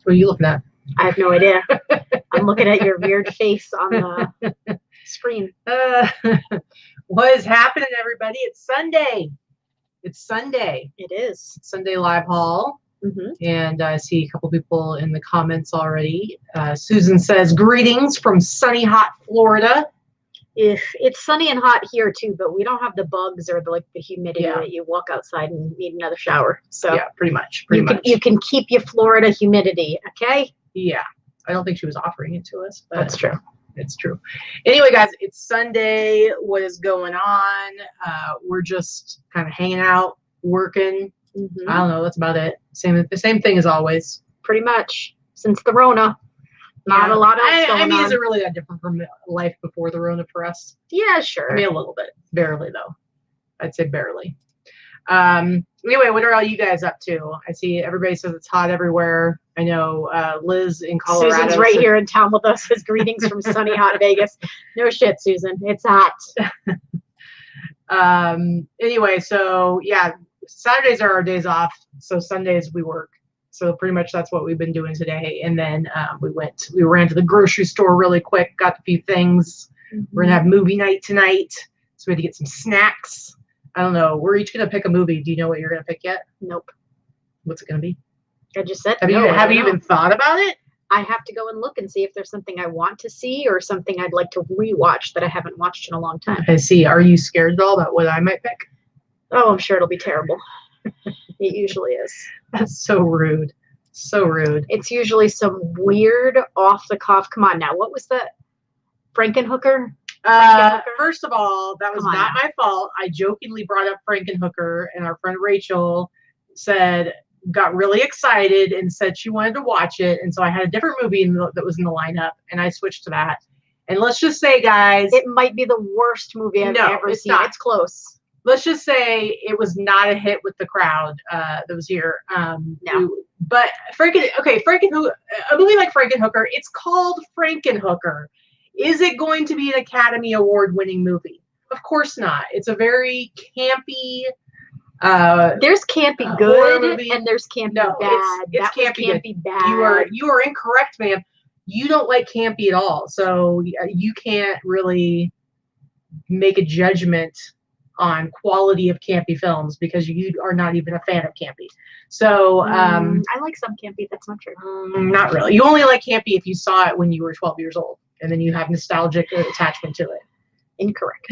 What are you looking at? I have no idea. I'm looking at your weird face on the screen. What is happening, everybody? It's Sunday. It's Sunday. It is. Sunday live haul. And I see a couple people in the comments already. Susan says, greetings from sunny, hot Florida. If it's sunny and hot here too, but we don't have the bugs or the humidity that you walk outside and need another shower. So yeah, pretty much. You can keep your Florida humidity, okay? Yeah. I don't think she was offering it to us, but that's true. It's true. Anyway, guys, it's Sunday. What is going on? We're just kind of hanging out, working. I don't know. That's about it. The same thing as always. Pretty much since the Rona. Not a lot else going on. I mean, is it really that different from life before the Rona for us? Yeah, sure. I mean, a little bit. Barely, though. I'd say barely. Anyway, what are all you guys up to? I see everybody says it's hot everywhere. I know Liz in Colorado. Susan's right here in town with us. His greetings from sunny, hot Vegas. No shit, Susan. It's hot. Anyway, so yeah, Saturdays are our days off. So Sundays we work. So pretty much that's what we've been doing today. And then we ran to the grocery store really quick, got a few things. We're gonna have movie night tonight. So we had to get some snacks. I don't know. We're each gonna pick a movie. Do you know what you're gonna pick yet? Nope. What's it gonna be? I just said. Have you even thought about it? I have to go and look and see if there's something I want to see or something I'd like to rewatch that I haven't watched in a long time. I see. Are you scared at all about what I might pick? Oh, I'm sure it'll be terrible. It usually is. That's so rude. So rude. It's usually some weird off the cuff. Come on now. What was that? Frankenhooker? First of all, that was not my fault. I jokingly brought up Frankenhooker, and our friend Rachel got really excited and said she wanted to watch it. And so I had a different movie that was in the lineup, and I switched to that. And let's just say, guys, it might be the worst movie I've ever seen. Not. It's close. Let's just say it was not a hit with the crowd that was here. No. But a movie like Frankenhooker, it's called Frankenhooker. Is it going to be an Academy Award winning movie? Of course not. It's a very campy. There's campy good and there's campy bad. It's campy bad. You are incorrect, ma'am. You don't like campy at all, so you can't really make a judgment on quality of campy films because you are not even a fan of campy. So I like some campy. That's not true. Not really. You only like campy if you saw it when you were 12 years old, and then you have nostalgic attachment to it. Incorrect.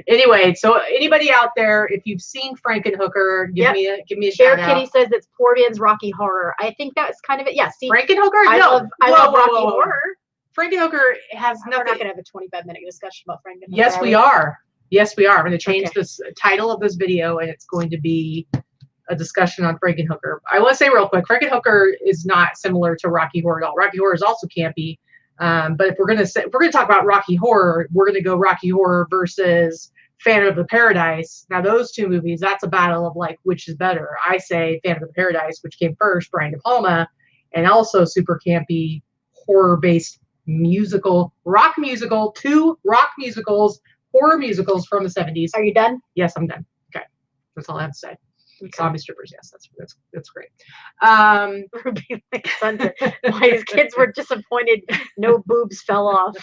Anyway, so anybody out there, if you've seen Frankenhooker, give me a shout out. Kitty says it's poor man's Rocky Horror. I think that's kind of it. Yeah. See, Frankenhooker. I love Rocky Horror. Frankenhooker has nothing. We're not going to have a 25-minute discussion about Frankenhooker. Yes, we are. Yes, we are. I'm going to change this title of this video, and it's going to be a discussion on Frankenhooker. I want to say real quick, Frankenhooker is not similar to Rocky Horror at all. Rocky Horror is also campy, but if we're going to talk about Rocky Horror, we're going to go Rocky Horror versus Phantom of the Paradise. Now, those two movies, that's a battle of like which is better. I say Phantom of the Paradise, which came first, Brian De Palma, and also super campy horror-based rock musical, two rock musicals, horror musicals from the 70s. Are you done? Yes, I'm done. Okay. That's all I have to say. Okay. Zombie strippers, yes, that's great. Why his kids were disappointed no boobs fell off.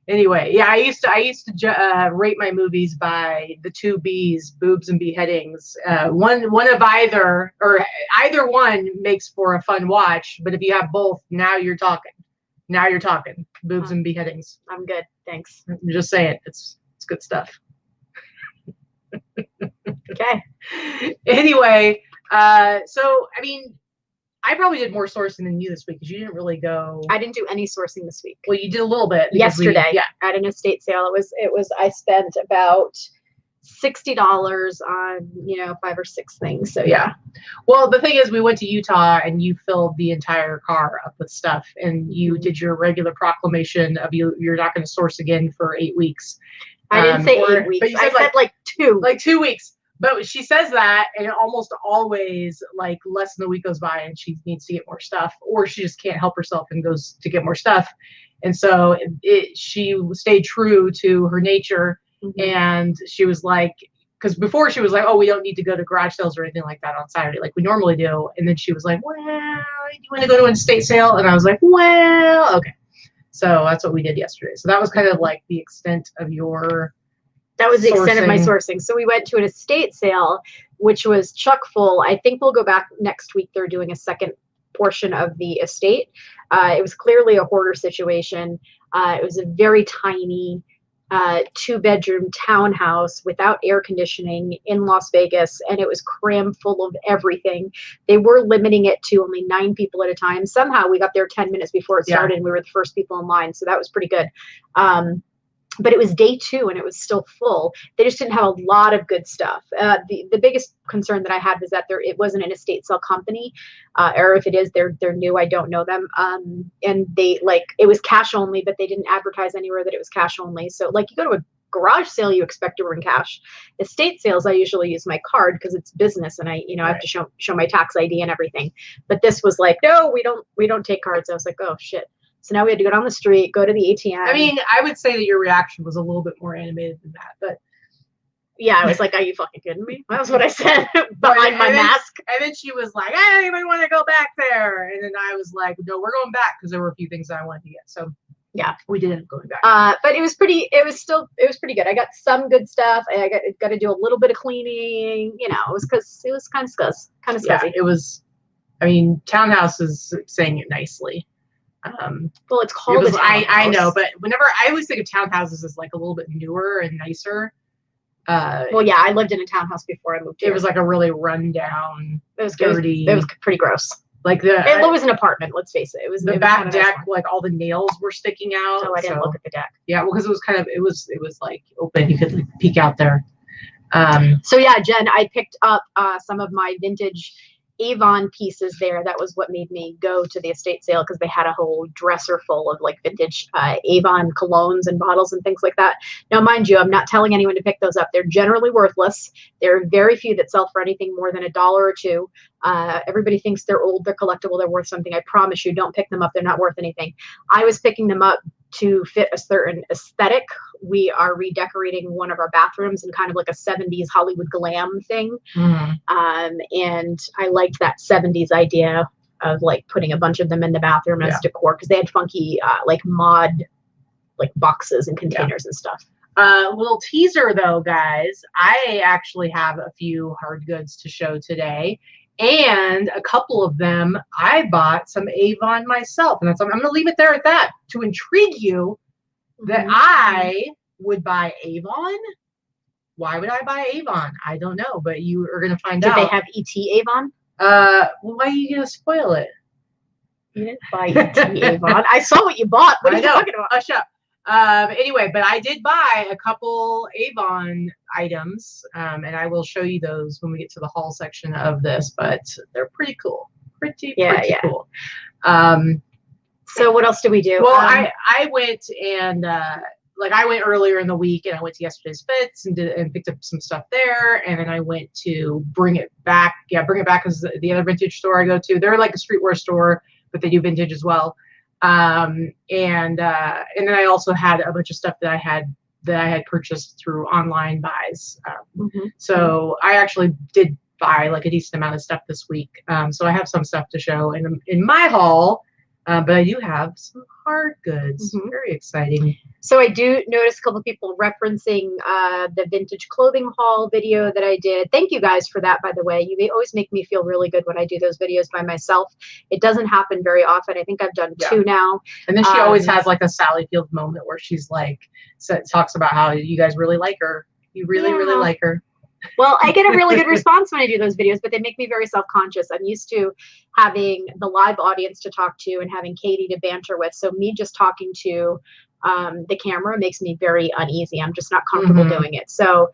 Anyway, yeah, I used to rate my movies by the two B's, boobs and beheadings. One of either one makes for a fun watch, but if you have both, now you're talking. Boobs and beheadings. I'm good, thanks. I'm just saying, it's good stuff. Okay. Anyway, so I mean, I probably did more sourcing than you this week because you didn't really go. I didn't do any sourcing this week. Well, you did a little bit yesterday. At an estate sale. It was. I spent about $60 on, you know, 5 or 6 things. So yeah. Well, the thing is, we went to Utah and you filled the entire car up with stuff, and you did your regular proclamation of you're not going to source again for 8 weeks. I didn't say 8 weeks. But you said, I said like 2. Like 2 weeks. But she says that, and almost always, like, less than a week goes by and she needs to get more stuff, or she just can't help herself and goes to get more stuff. And so she stayed true to her nature. And she was like, because before she was like, oh, we don't need to go to garage sales or anything like that on Saturday like we normally do. And then she was like, well, do you want to go to an estate sale? And I was like, well, okay. So that's what we did yesterday. So that was kind of like the extent of your That was the extent of my sourcing. So we went to an estate sale, which was chock full. I think we'll go back next week. They're doing a second portion of the estate. It was clearly a hoarder situation. It was a very tiny 2-bedroom townhouse without air conditioning in Las Vegas, and it was crammed full of everything. They were limiting it to only 9 people at a time. Somehow we got there 10 minutes before it started, and we were the first people in line, so that was pretty good. But it was day 2 and it was still full. They just didn't have a lot of good stuff. The biggest concern that I had was that it wasn't an estate sale company, or if it is, they're new. I don't know them. And it was cash only, but they didn't advertise anywhere that it was cash only. So like you go to a garage sale, you expect to bring cash. Estate sales, I usually use my card because it's business, and I have to show my tax ID and everything. But this was like, no, we don't take cards. I was like, oh shit. So now we had to go down the street, go to the ATM. I mean, I would say that your reaction was a little bit more animated than that, but yeah, I was like, are you fucking kidding me? That was what I said behind my mask. And then she was like, I don't even want to go back there. And then I was like, no, we're going back because there were a few things that I wanted to get. So yeah, we did end up going back. But it was pretty good. I got some good stuff. I got to do a little bit of cleaning, you know, it was kind of scuzzy. Yeah, it was, I mean, townhouse is saying it nicely. Well, it's called a townhouse. I know, but whenever I always think of townhouses as like a little bit newer and nicer. Well, yeah, I lived in a townhouse before I moved here. It was like a really rundown, dirty. It was pretty gross. Like it was an apartment. Let's face it. It was the back deck. Like all the nails were sticking out. So I didn't look at the deck. Yeah, well, because it was like open. You could like peek out there. So yeah, Jen, I picked up some of my vintage Avon pieces there. That was what made me go to the estate sale, because they had a whole dresser full of like vintage Avon colognes and bottles and things like that. Now, mind you, I'm not telling anyone to pick those up. They're generally worthless. There are very few that sell for anything more than $1 or $2. Everybody thinks they're old, they're collectible, they're worth something. I promise you, don't pick them up. They're not worth anything. I was picking them up to fit a certain aesthetic. We are redecorating one of our bathrooms in kind of like a 70s Hollywood glam thing. And I liked that 70s idea of like putting a bunch of them in the bathroom as decor, because they had funky like mod like boxes and containers and stuff. Little teaser though, guys, I actually have a few hard goods to show today. And a couple of them, I bought some Avon myself. And I'm going to leave it there at that to intrigue you that I would buy Avon. Why would I buy Avon? I don't know, but you are going to find out. Did they have ET Avon? Well, why are you going to spoil it? You didn't buy ET Avon. I saw what you bought. What are you talking about? Hush up. Anyway, but I did buy a couple Avon items, and I will show you those when we get to the haul section of this, but they're pretty cool. Pretty cool. So what else did we do? Well, I went and I went earlier in the week, and I went to Yesterday's Fits and picked up some stuff there, and then I went to Bring It Back. Yeah, Bring It Back is the other vintage store I go to. They're like a streetwear store, but they do vintage as well. And then I also had a bunch of stuff that I had purchased through online buys. So I actually did buy like a decent amount of stuff this week. So I have some stuff to show in my haul, but I do have some hard goods. Very exciting. So I do notice a couple of people referencing the vintage clothing haul video that I did. Thank you guys for that, by the way. You always make me feel really good when I do those videos by myself. It doesn't happen very often. I think I've done 2 now. And then she always has like a Sally Field moment where she's like, talks about how you guys really like her. You really, really like her. Well, I get a really good response when I do those videos, but they make me very self-conscious. I'm used to having the live audience to talk to and having Katy to banter with. So me just talking to the camera makes me very uneasy. I'm just not comfortable doing it. So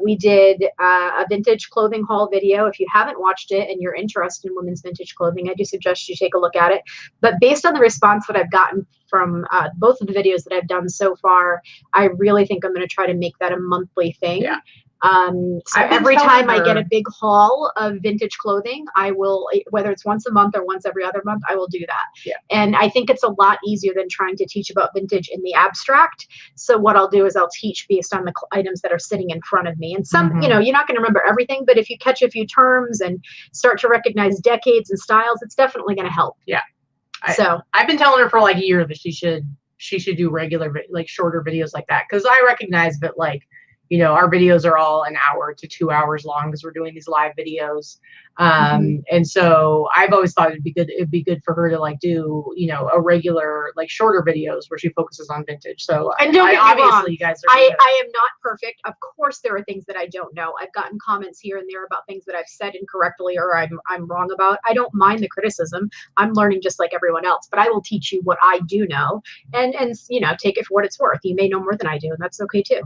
we did a vintage clothing haul video. If you haven't watched it and you're interested in women's vintage clothing, I do suggest you take a look at it. But based on the response that I've gotten from both of the videos that I've done so far, I really think I'm going to try to make that a monthly thing. Yeah. So every time I get a big haul of vintage clothing, I will, whether it's once a month or once every other month, I will do that. Yeah. And I think it's a lot easier than trying to teach about vintage in the abstract. So what I'll do is I'll teach based on the items that are sitting in front of me. And some, you know, you're not going to remember everything, but if you catch a few terms and start to recognize decades and styles, it's definitely going to help. Yeah. So I've been telling her for like a year that she should do regular, like shorter videos like that. Cause I recognize that, like, you know, our videos are all an hour to 2 hours long because we're doing these live videos. And so I've always thought it'd be good for her to like do, you know, a regular, like shorter videos where she focuses on vintage. So and don't get me wrong, you guys are I am not perfect. Of course there are things that I don't know. I've gotten comments here and there about things that I've said incorrectly or I'm wrong about. I don't mind the criticism. I'm learning just like everyone else, but I will teach you what I do know and you know, take it for what it's worth. You may know more than I do, and that's okay too.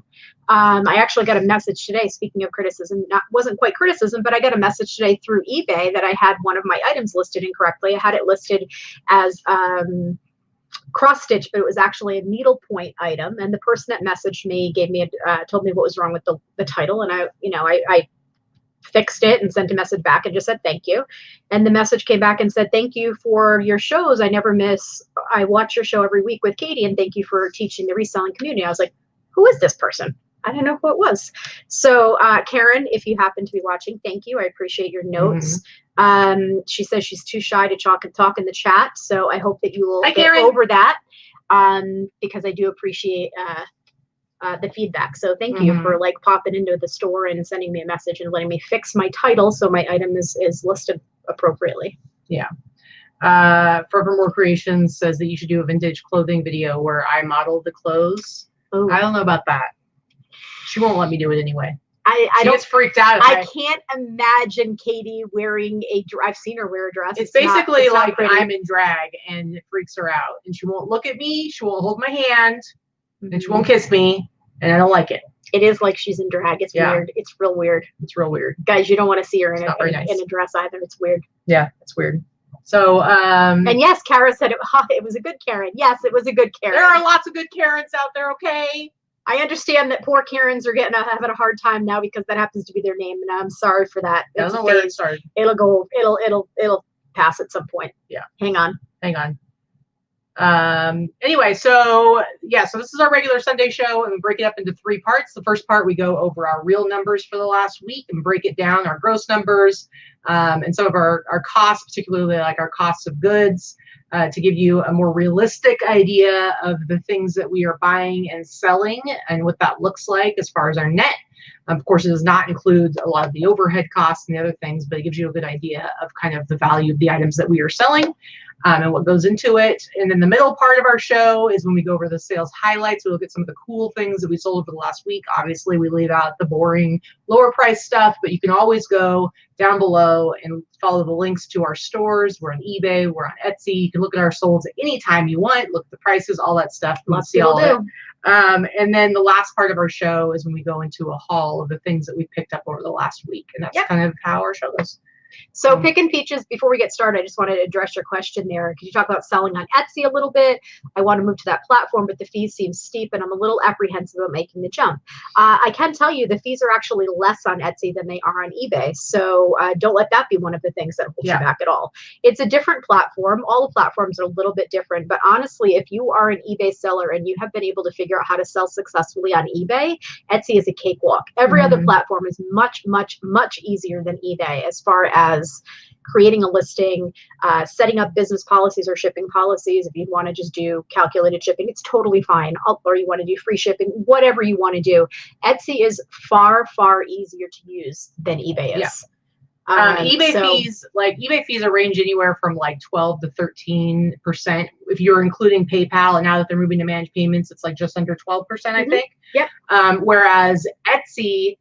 I actually got a message today, speaking of criticism, wasn't quite criticism, but I got a message today through eBay that I had one of my items listed incorrectly. I had it listed as cross stitch, but it was actually a needlepoint item. And the person that messaged me gave me told me what was wrong with the title. And I fixed it and sent a message back and just said, thank you. And the message came back and said, thank you for your shows. I never miss. I watch your show every week with Katy, and thank you for teaching the reselling community. I was like, who is this person? I don't know who it was. So Karen, if you happen to be watching, thank you. I appreciate your notes. She says she's too shy to talk in the chat. So I hope that you will get over that because I do appreciate the feedback. So thank you for like popping into the store and sending me a message and letting me fix my title so my item is listed appropriately. Yeah. Forevermore Creations says that you should do a vintage clothing video where I model the clothes. Ooh. I don't know about that. She won't let me do it anyway. She gets freaked out. I can't imagine Katy wearing I've seen her wear a dress. It's basically like I'm in drag, and it freaks her out. And she won't look at me. She won't hold my hand. And she won't kiss me. And I don't like it. It is like she's in drag. It's weird. It's real weird. It's real weird. Guys, you don't want to see her in a dress either. It's weird. Yeah, it's weird. So, and yes, Kara said it was a good Karen. Yes, it was a good Karen. There are lots of good Karens out there, okay? I understand that poor Karens are having a hard time now because that happens to be their name, and I'm sorry for that. I don't know where it started. It'll pass at some point. Yeah. Hang on. Anyway, so this is our regular Sunday show, and we break it up into 3 parts. The first part, we go over our real numbers for the last week and break it down, our gross numbers, and some of our costs, particularly like our costs of goods, to give you a more realistic idea of the things that we are buying and selling and what that looks like as far as our net. Of course, it does not include a lot of the overhead costs and the other things, but it gives you a good idea of kind of the value of the items that we are selling and what goes into it. And then the middle part of our show is when we go over the sales highlights. We look at some of the cool things that we sold over the last week. Obviously, we leave out the boring lower price stuff, but you can always go down below and follow the links to our stores. We're on eBay, we're on Etsy. You can look at our solds at any time you want, look at the prices, all that stuff. Lots of people do. And then the last part of our show is when we go into a haul of the things that we picked up over the last week. And that's kind of how our show goes. So Pickin' Peaches, before we get started, I just wanted to address your question there. Because you talk about selling on Etsy a little bit. I want to move to that platform, but the fees seem steep, and I'm a little apprehensive about making the jump. I can tell you the fees are actually less on Etsy than they are on eBay. So don't let that be one of the things that holds you back at all. It's a different platform. All the platforms are a little bit different. But honestly, if you are an eBay seller and you have been able to figure out how to sell successfully on eBay, Etsy is a cakewalk. Every other platform is much, much, much easier than eBay as far as creating a listing, setting up business policies or shipping policies. If you want to just do calculated shipping, it's totally fine. Or you want to do free shipping, whatever you want to do. Etsy is far, far easier to use than eBay is. eBay fees range anywhere from like 12 to 13%. If you're including PayPal, and now that they're moving to managed payments, it's like just under 12%, I think. Yep. Whereas Etsy,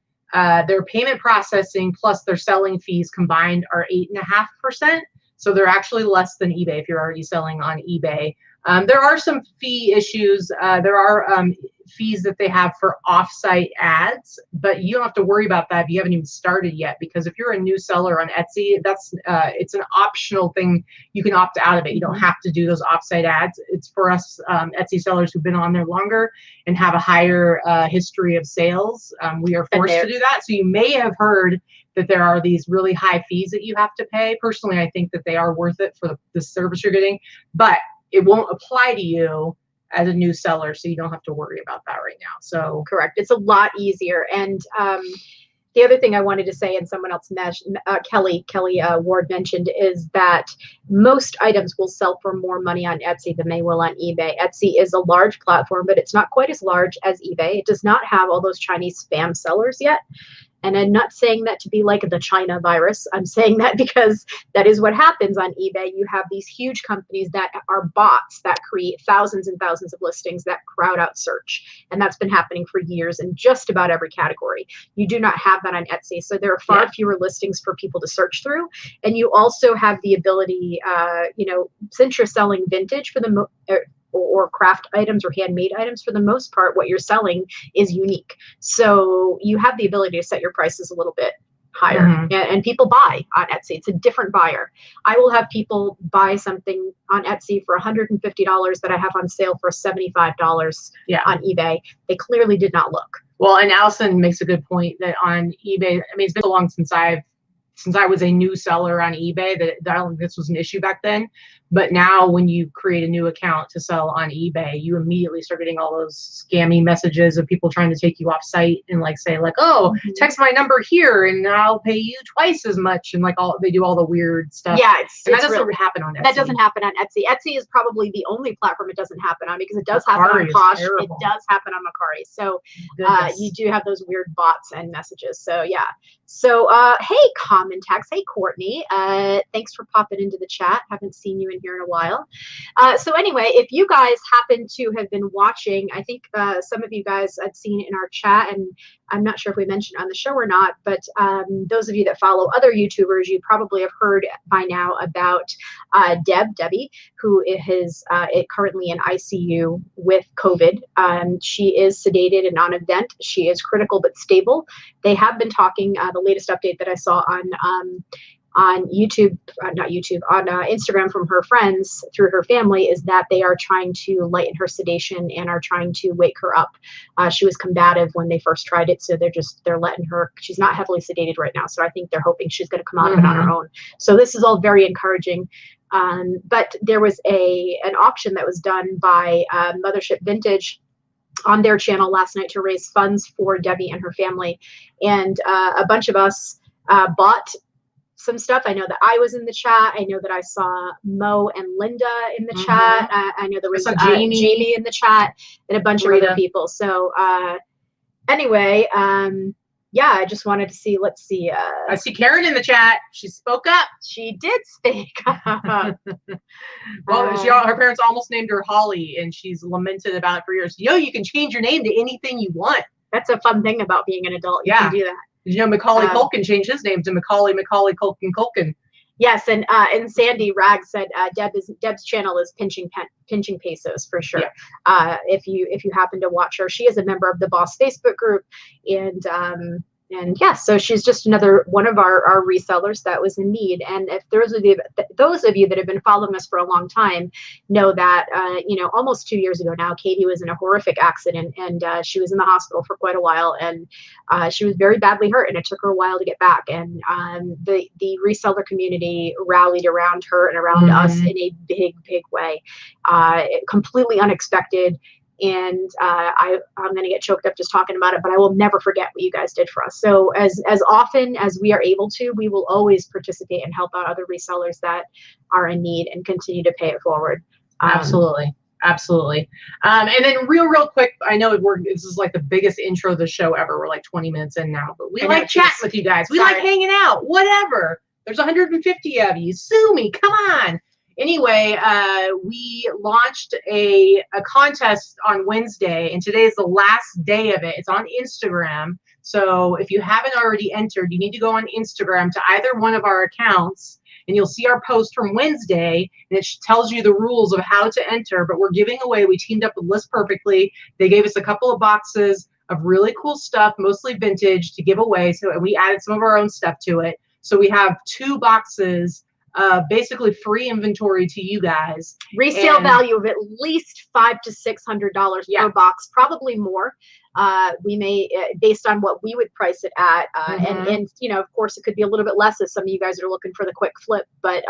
their payment processing plus their selling fees combined are 8.5%. So they're actually less than eBay if you're already selling on eBay. There are some fee issues. There are fees that they have for off-site ads, but you don't have to worry about that if you haven't even started yet, because if you're a new seller on Etsy, that's it's an optional thing. You can opt out of it. You don't have to do those off-site ads. It's for us Etsy sellers who've been on there longer and have a higher history of sales. We are forced to do that. So you may have heard that there are these really high fees that you have to pay. Personally, I think that they are worth it for the service you're getting, but it won't apply to you as a new seller, so you don't have to worry about that right now. So correct. It's a lot easier. And the other thing I wanted to say, and someone else mentioned, Kelly Ward mentioned, is that most items will sell for more money on Etsy than they will on eBay. Etsy is a large platform, but it's not quite as large as eBay. It does not have all those Chinese spam sellers yet. And I'm not saying that to be like the China virus. I'm saying that because that is what happens on eBay. You have these huge companies that are bots that create thousands and thousands of listings that crowd out search. And that's been happening for years in just about every category. You do not have that on Etsy. So there are far fewer listings for people to search through. And you also have the ability, since you're selling vintage for the or craft items or handmade items, for the most part, what you're selling is unique. So you have the ability to set your prices a little bit higher, and people buy on Etsy. It's a different buyer. I will have people buy something on Etsy for $150 that I have on sale for $75 on eBay. They clearly did not look. Well, and Allison makes a good point that on eBay, I mean, it's been so long since I was a new seller on eBay that I don't think this was an issue back then. But now when you create a new account to sell on eBay, you immediately start getting all those scammy messages of people trying to take you off site and like say like, oh, text my number here and I'll pay you twice as much. And like they do all the weird stuff. Yeah, that doesn't happen on Etsy. That doesn't happen on Etsy. Etsy is probably the only platform it doesn't happen on, because it does happen on Posh. It does happen on Mercari. So you do have those weird bots and messages. So yeah. So hey, Commentex. Hey, Courtney. Thanks for popping into the chat. Haven't seen you in here in a while. So anyway, if you guys happen to have been watching, I think some of you guys had seen it in our chat, and I'm not sure if we mentioned on the show or not, but those of you that follow other YouTubers, you probably have heard by now about Debbie, who is currently in ICU with COVID. She is sedated and on a vent. She is critical but stable. They have been talking, the latest update that I saw on YouTube, not YouTube, on Instagram from her friends through her family, is that they are trying to lighten her sedation and are trying to wake her up. She was combative when they first tried it, so they're letting her, she's not heavily sedated right now, so I think they're hoping she's going to come out of it on her own. So this is all very encouraging. But there was an auction that was done by Mothership Vintage on their channel last night to raise funds for Debbie and her family, and a bunch of us bought some stuff. I know that I was in the chat. I know that I saw Mo and Linda in the chat. I know there was Jamie in the chat, and a bunch of other people. So anyway, yeah, I just wanted to see, let's see. I see Karen in the chat. She spoke up. She did speak up. Well, her parents almost named her Holly, and she's lamented about it for years. You can change your name to anything you want. That's a fun thing about being an adult. You can do that. Macaulay Culkin changed his name to Macaulay Culkin. Yes, and Sandy Rag said Deb's channel is pinching pesos for sure. Yeah. If you happen to watch her, she is a member of the Boss Facebook group, and yeah, so she's just another one of our resellers that was in need. And if those of you that have been following us for a long time know that, almost 2 years ago now, Katy was in a horrific accident, and she was in the hospital for quite a while, and she was very badly hurt, and it took her a while to get back. And the reseller community rallied around her and around us in a big, big way, completely unexpected. And I'm going to get choked up just talking about it, but I will never forget what you guys did for us. So as often as we are able to, we will always participate and help out other resellers that are in need and continue to pay it forward. Absolutely. Absolutely. And then real quick, I know this is like the biggest intro of the show ever. We're like 20 minutes in now, but we like chatting with you guys. We like hanging out, whatever. There's 150 of you. Sue me. Come on. Anyway, we launched a contest on Wednesday, and today is the last day of it. It's on Instagram. So if you haven't already entered, you need to go on Instagram to either one of our accounts and you'll see our post from Wednesday, and it tells you the rules of how to enter. But we're giving away, we teamed up with List Perfectly. They gave us a couple of boxes of really cool stuff, mostly vintage, to give away. So we added some of our own stuff to it. So we have 2 boxes, basically free inventory to you guys. Resale value of at least $500 to $600 per box, probably more. We may, based on what we would price it at, and you know, of course, it could be a little bit less if some of you guys are looking for the quick flip, but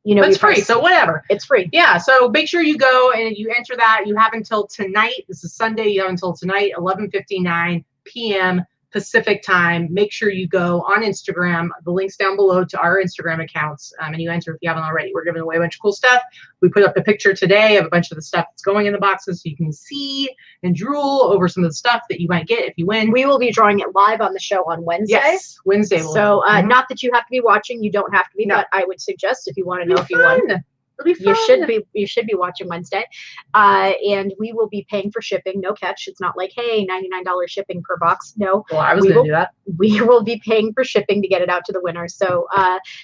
you know, it's free, so whatever. It's free. Yeah, so make sure you go and you enter that. You have until tonight. This is Sunday. You have until tonight, 11:59 p.m. Pacific time. Make sure you go on Instagram. The link's down below to our Instagram accounts, and you enter if you haven't already. We're giving away a bunch of cool stuff. We put up a picture today of a bunch of the stuff that's going in the boxes, so you can see and drool over some of the stuff that you might get if you win. We will be drawing it live on the show on Wednesday. Yes, Wednesday. So not that you have to be watching. You don't have to be, but I would suggest if you want to know if you won. It'll be fun. You should be watching Wednesday, and we will be paying for shipping. No catch. It's not like, hey, $99 shipping per box. No. Well, I was going to do that. We will be paying for shipping to get it out to the winner. So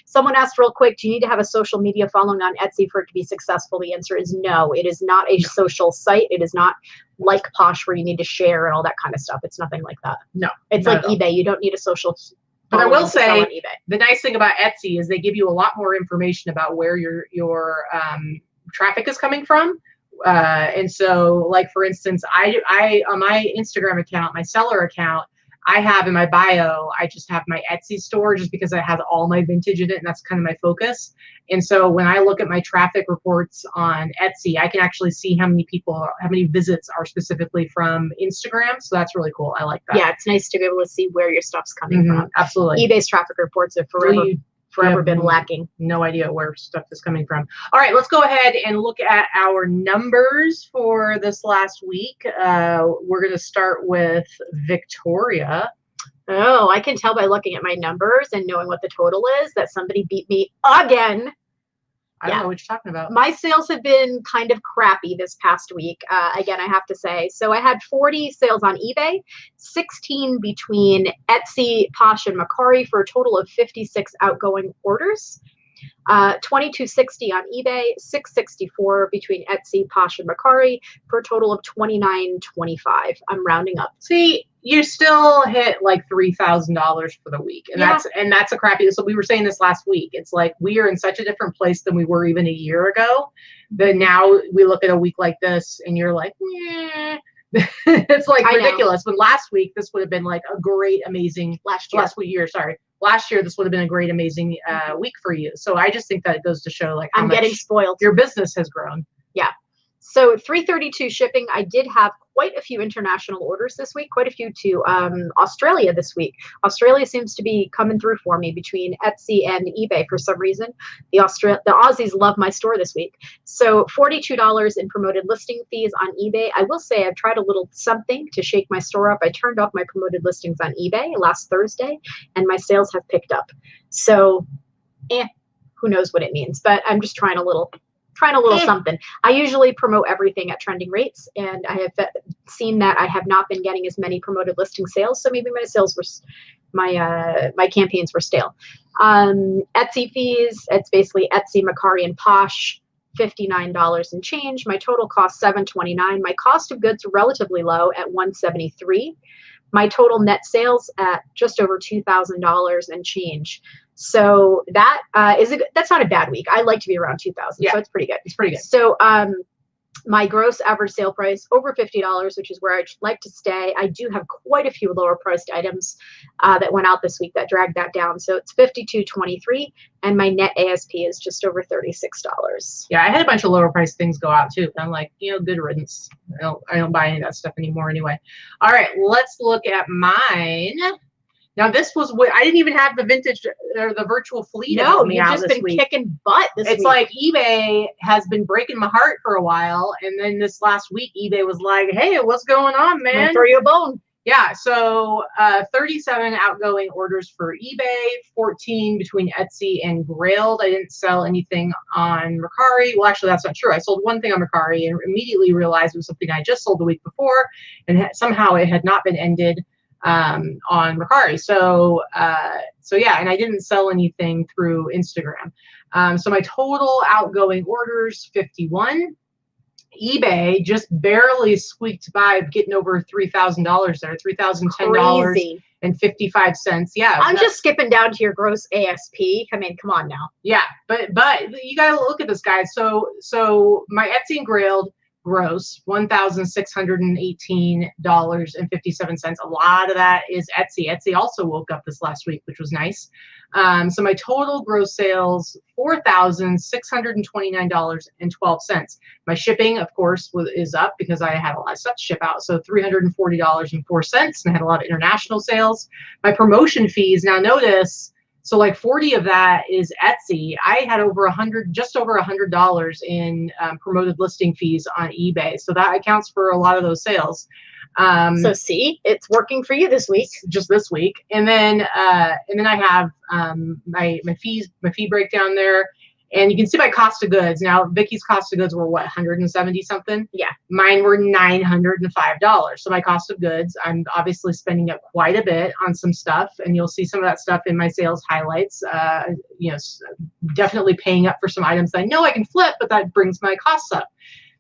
someone asked real quick, do you need to have a social media following on Etsy for it to be successful? The answer is no. It is not a social site. It is not like Posh where you need to share and all that kind of stuff. It's nothing like that. No. It's like eBay. You don't need a social. But I will say the nice thing about Etsy is they give you a lot more information about where your traffic is coming from. And so, like, for instance, I on my Instagram account, my seller account, I have in my bio, I just have my Etsy store just because I have all my vintage in it, and that's kind of my focus. And so when I look at my traffic reports on Etsy, I can actually see how many visits are specifically from Instagram. So that's really cool. I like that. Yeah, it's nice to be able to see where your stuff's coming from. Absolutely. eBay's traffic reports have forever been lacking. No idea where stuff is coming from. All right, let's go ahead and look at our numbers for this last week. We're going to start with Victoria. Oh, I can tell by looking at my numbers and knowing what the total is that somebody beat me again. I don't know what you're talking about. My sales have been kind of crappy this past week. Again, I have to say. So I had 40 sales on eBay, 16 between Etsy, Posh, and Mercari for a total of 56 outgoing orders. $22.60 on eBay, $6.64 between Etsy, Posh, and Mercari for a total of $29.25. I'm rounding up. See, you still hit like $3,000 for the week, and that's a crappy. So we were saying this last week. It's like we are in such a different place than we were even a year ago. That now we look at a week like this, and you're like, yeah. It's like ridiculous. But last week this would have been like a great, amazing last year this would have been a great, amazing week for you. So I just think that it goes to show like how I'm getting spoiled. Your business has grown. Yeah. So $332 shipping. I did have quite a few international orders this week, quite a few to Australia this week. Australia seems to be coming through for me between Etsy and eBay for some reason. The Aussies love my store this week. So $42 in promoted listing fees on eBay. I will say I've tried a little something to shake my store up. I turned off my promoted listings on eBay last Thursday, and my sales have picked up. So, who knows what it means, but I'm just trying a little something. I usually promote everything at trending rates, and I have seen that I have not been getting as many promoted listing sales. So maybe my sales were, my campaigns were stale. Etsy fees, it's basically Etsy, Mercari, and Posh, $59 and change. My total cost $729. My cost of goods relatively low at $173. My total net sales at just over $2,000 and change. So that that's not a bad week. I like to be around 2,000, so it's pretty good. It's pretty good. So my gross average sale price over $50, which is where I'd like to stay. I do have quite a few lower priced items that went out this week that dragged that down. So it's $52.23, and my net ASP is just over $36. Yeah, I had a bunch of lower priced things go out too. I'm like, good riddance. I don't buy any of that stuff anymore anyway. All right, let's look at mine. Now this was what I didn't even have the vintage or the virtual fleet. No, you've just been kicking butt this week. It's like eBay has been breaking my heart for a while, and then this last week eBay was like, "Hey, what's going on, man? I'm gonna throw you a bone." Yeah, so 37 outgoing orders for eBay, 14 between Etsy and Grailed. I didn't sell anything on Mercari. Well, actually, that's not true. I sold one thing on Mercari and immediately realized it was something I just sold the week before, and somehow it had not been ended. on Mercari. So yeah, and I didn't sell anything through Instagram. So my total outgoing orders, 51. eBay just barely squeaked by, getting over $3,000 there, $3,010.55. Yeah, I'm just skipping down to your gross ASP. I mean, come on now. Yeah, but you gotta look at this, guys. So my Etsy and Grailed gross $1,618.57. A lot of that is Etsy. Etsy also woke up this last week, which was nice. So my total gross sales, $4,629.12. My shipping, of course, is up because I had a lot of stuff to ship out. So $340.04, and I had a lot of international sales. My promotion fees, now notice, so like 40 of that is Etsy. I had over just over $100 in promoted listing fees on eBay. So that accounts for a lot of those sales. So see, it's working for you this week. Just this week. And then I have my fee breakdown there. And you can see my cost of goods. Now, Vikki's cost of goods were what, 170 something? Yeah. Mine were $905. So my cost of goods, I'm obviously spending up quite a bit on some stuff, and you'll see some of that stuff in my sales highlights. Definitely paying up for some items that I know I can flip, but that brings my costs up.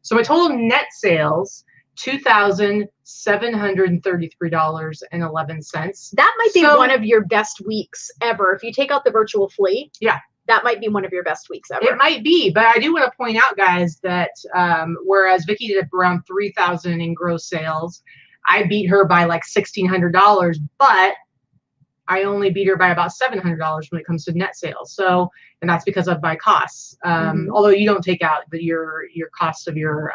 So my total net sales, $2,733.11. That might be one of your best weeks ever. If you take out the virtual flea. Yeah. That might be one of your best weeks ever. It might be, but I do want to point out, guys, that whereas Vikki did around $3,000 in gross sales, I beat her by like $1,600, but I only beat her by about $700 when it comes to net sales. So, and that's because of my costs. Although you don't take out your cost of your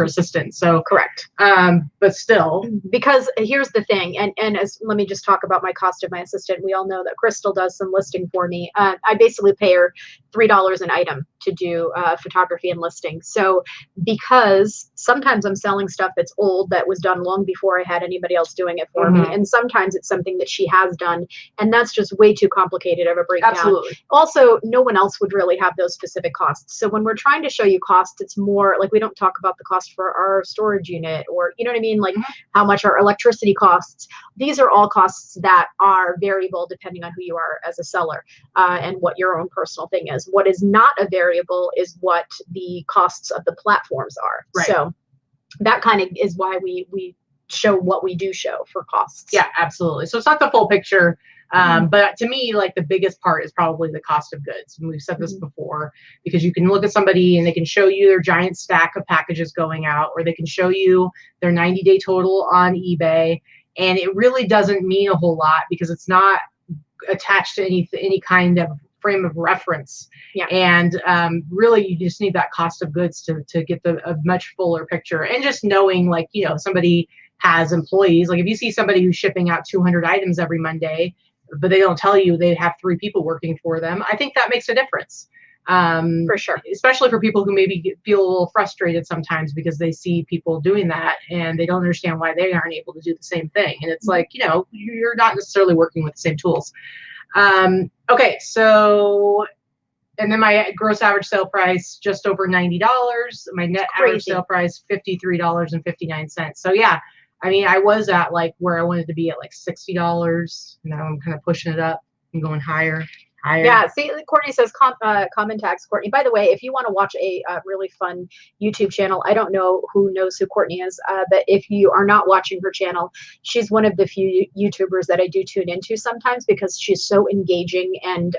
assistant. So correct. But still, because here's the thing, and let me just talk about my cost of my assistant. We all know that Crystal does some listing for me. I basically pay her $3 an item to do photography and listing. So because sometimes I'm selling stuff that's old, that was done long before I had anybody else doing it for me, and sometimes it's something that she has done, and that's just way too complicated of a breakdown. Absolutely. Also, no one else would really have those specific costs. So when we're trying to show you costs, it's more like we don't talk about the cost for our storage unit, or you know what I mean, like how much our electricity costs. These are all costs that are variable depending on who you are as a seller, and what your own personal thing is. What is not a variable is what the costs of the platforms are. Right. So that kind of is why we show what we do show for costs. Yeah, absolutely. So it's not the full picture. But to me, like the biggest part is probably the cost of goods. And we've said this before, because you can look at somebody and they can show you their giant stack of packages going out, or they can show you their 90-day total on eBay. And it really doesn't mean a whole lot because it's not attached to any kind of frame of reference. Yeah. And really, you just need that cost of goods to get a much fuller picture. And just knowing, like, you know, somebody has employees. Like if you see somebody who's shipping out 200 items every Monday, but they don't tell you they have 3 people working for them, I think that makes a difference. For sure. Especially for people who maybe feel a little frustrated sometimes because they see people doing that and they don't understand why they aren't able to do the same thing. And it's like, you know, you're not necessarily working with the same tools. Okay, so, and then my gross average sale price, just over $90. My net average sale price, $53.59. So yeah, I mean, I was at like where I wanted to be at like $60. Now I'm kind of pushing it up and going higher. Yeah, see, Courtney says, comment tags, Courtney. By the way, if you want to watch a really fun YouTube channel, I don't know who knows who Courtney is, but if you are not watching her channel, she's one of the few YouTubers that I do tune into sometimes because she's so engaging and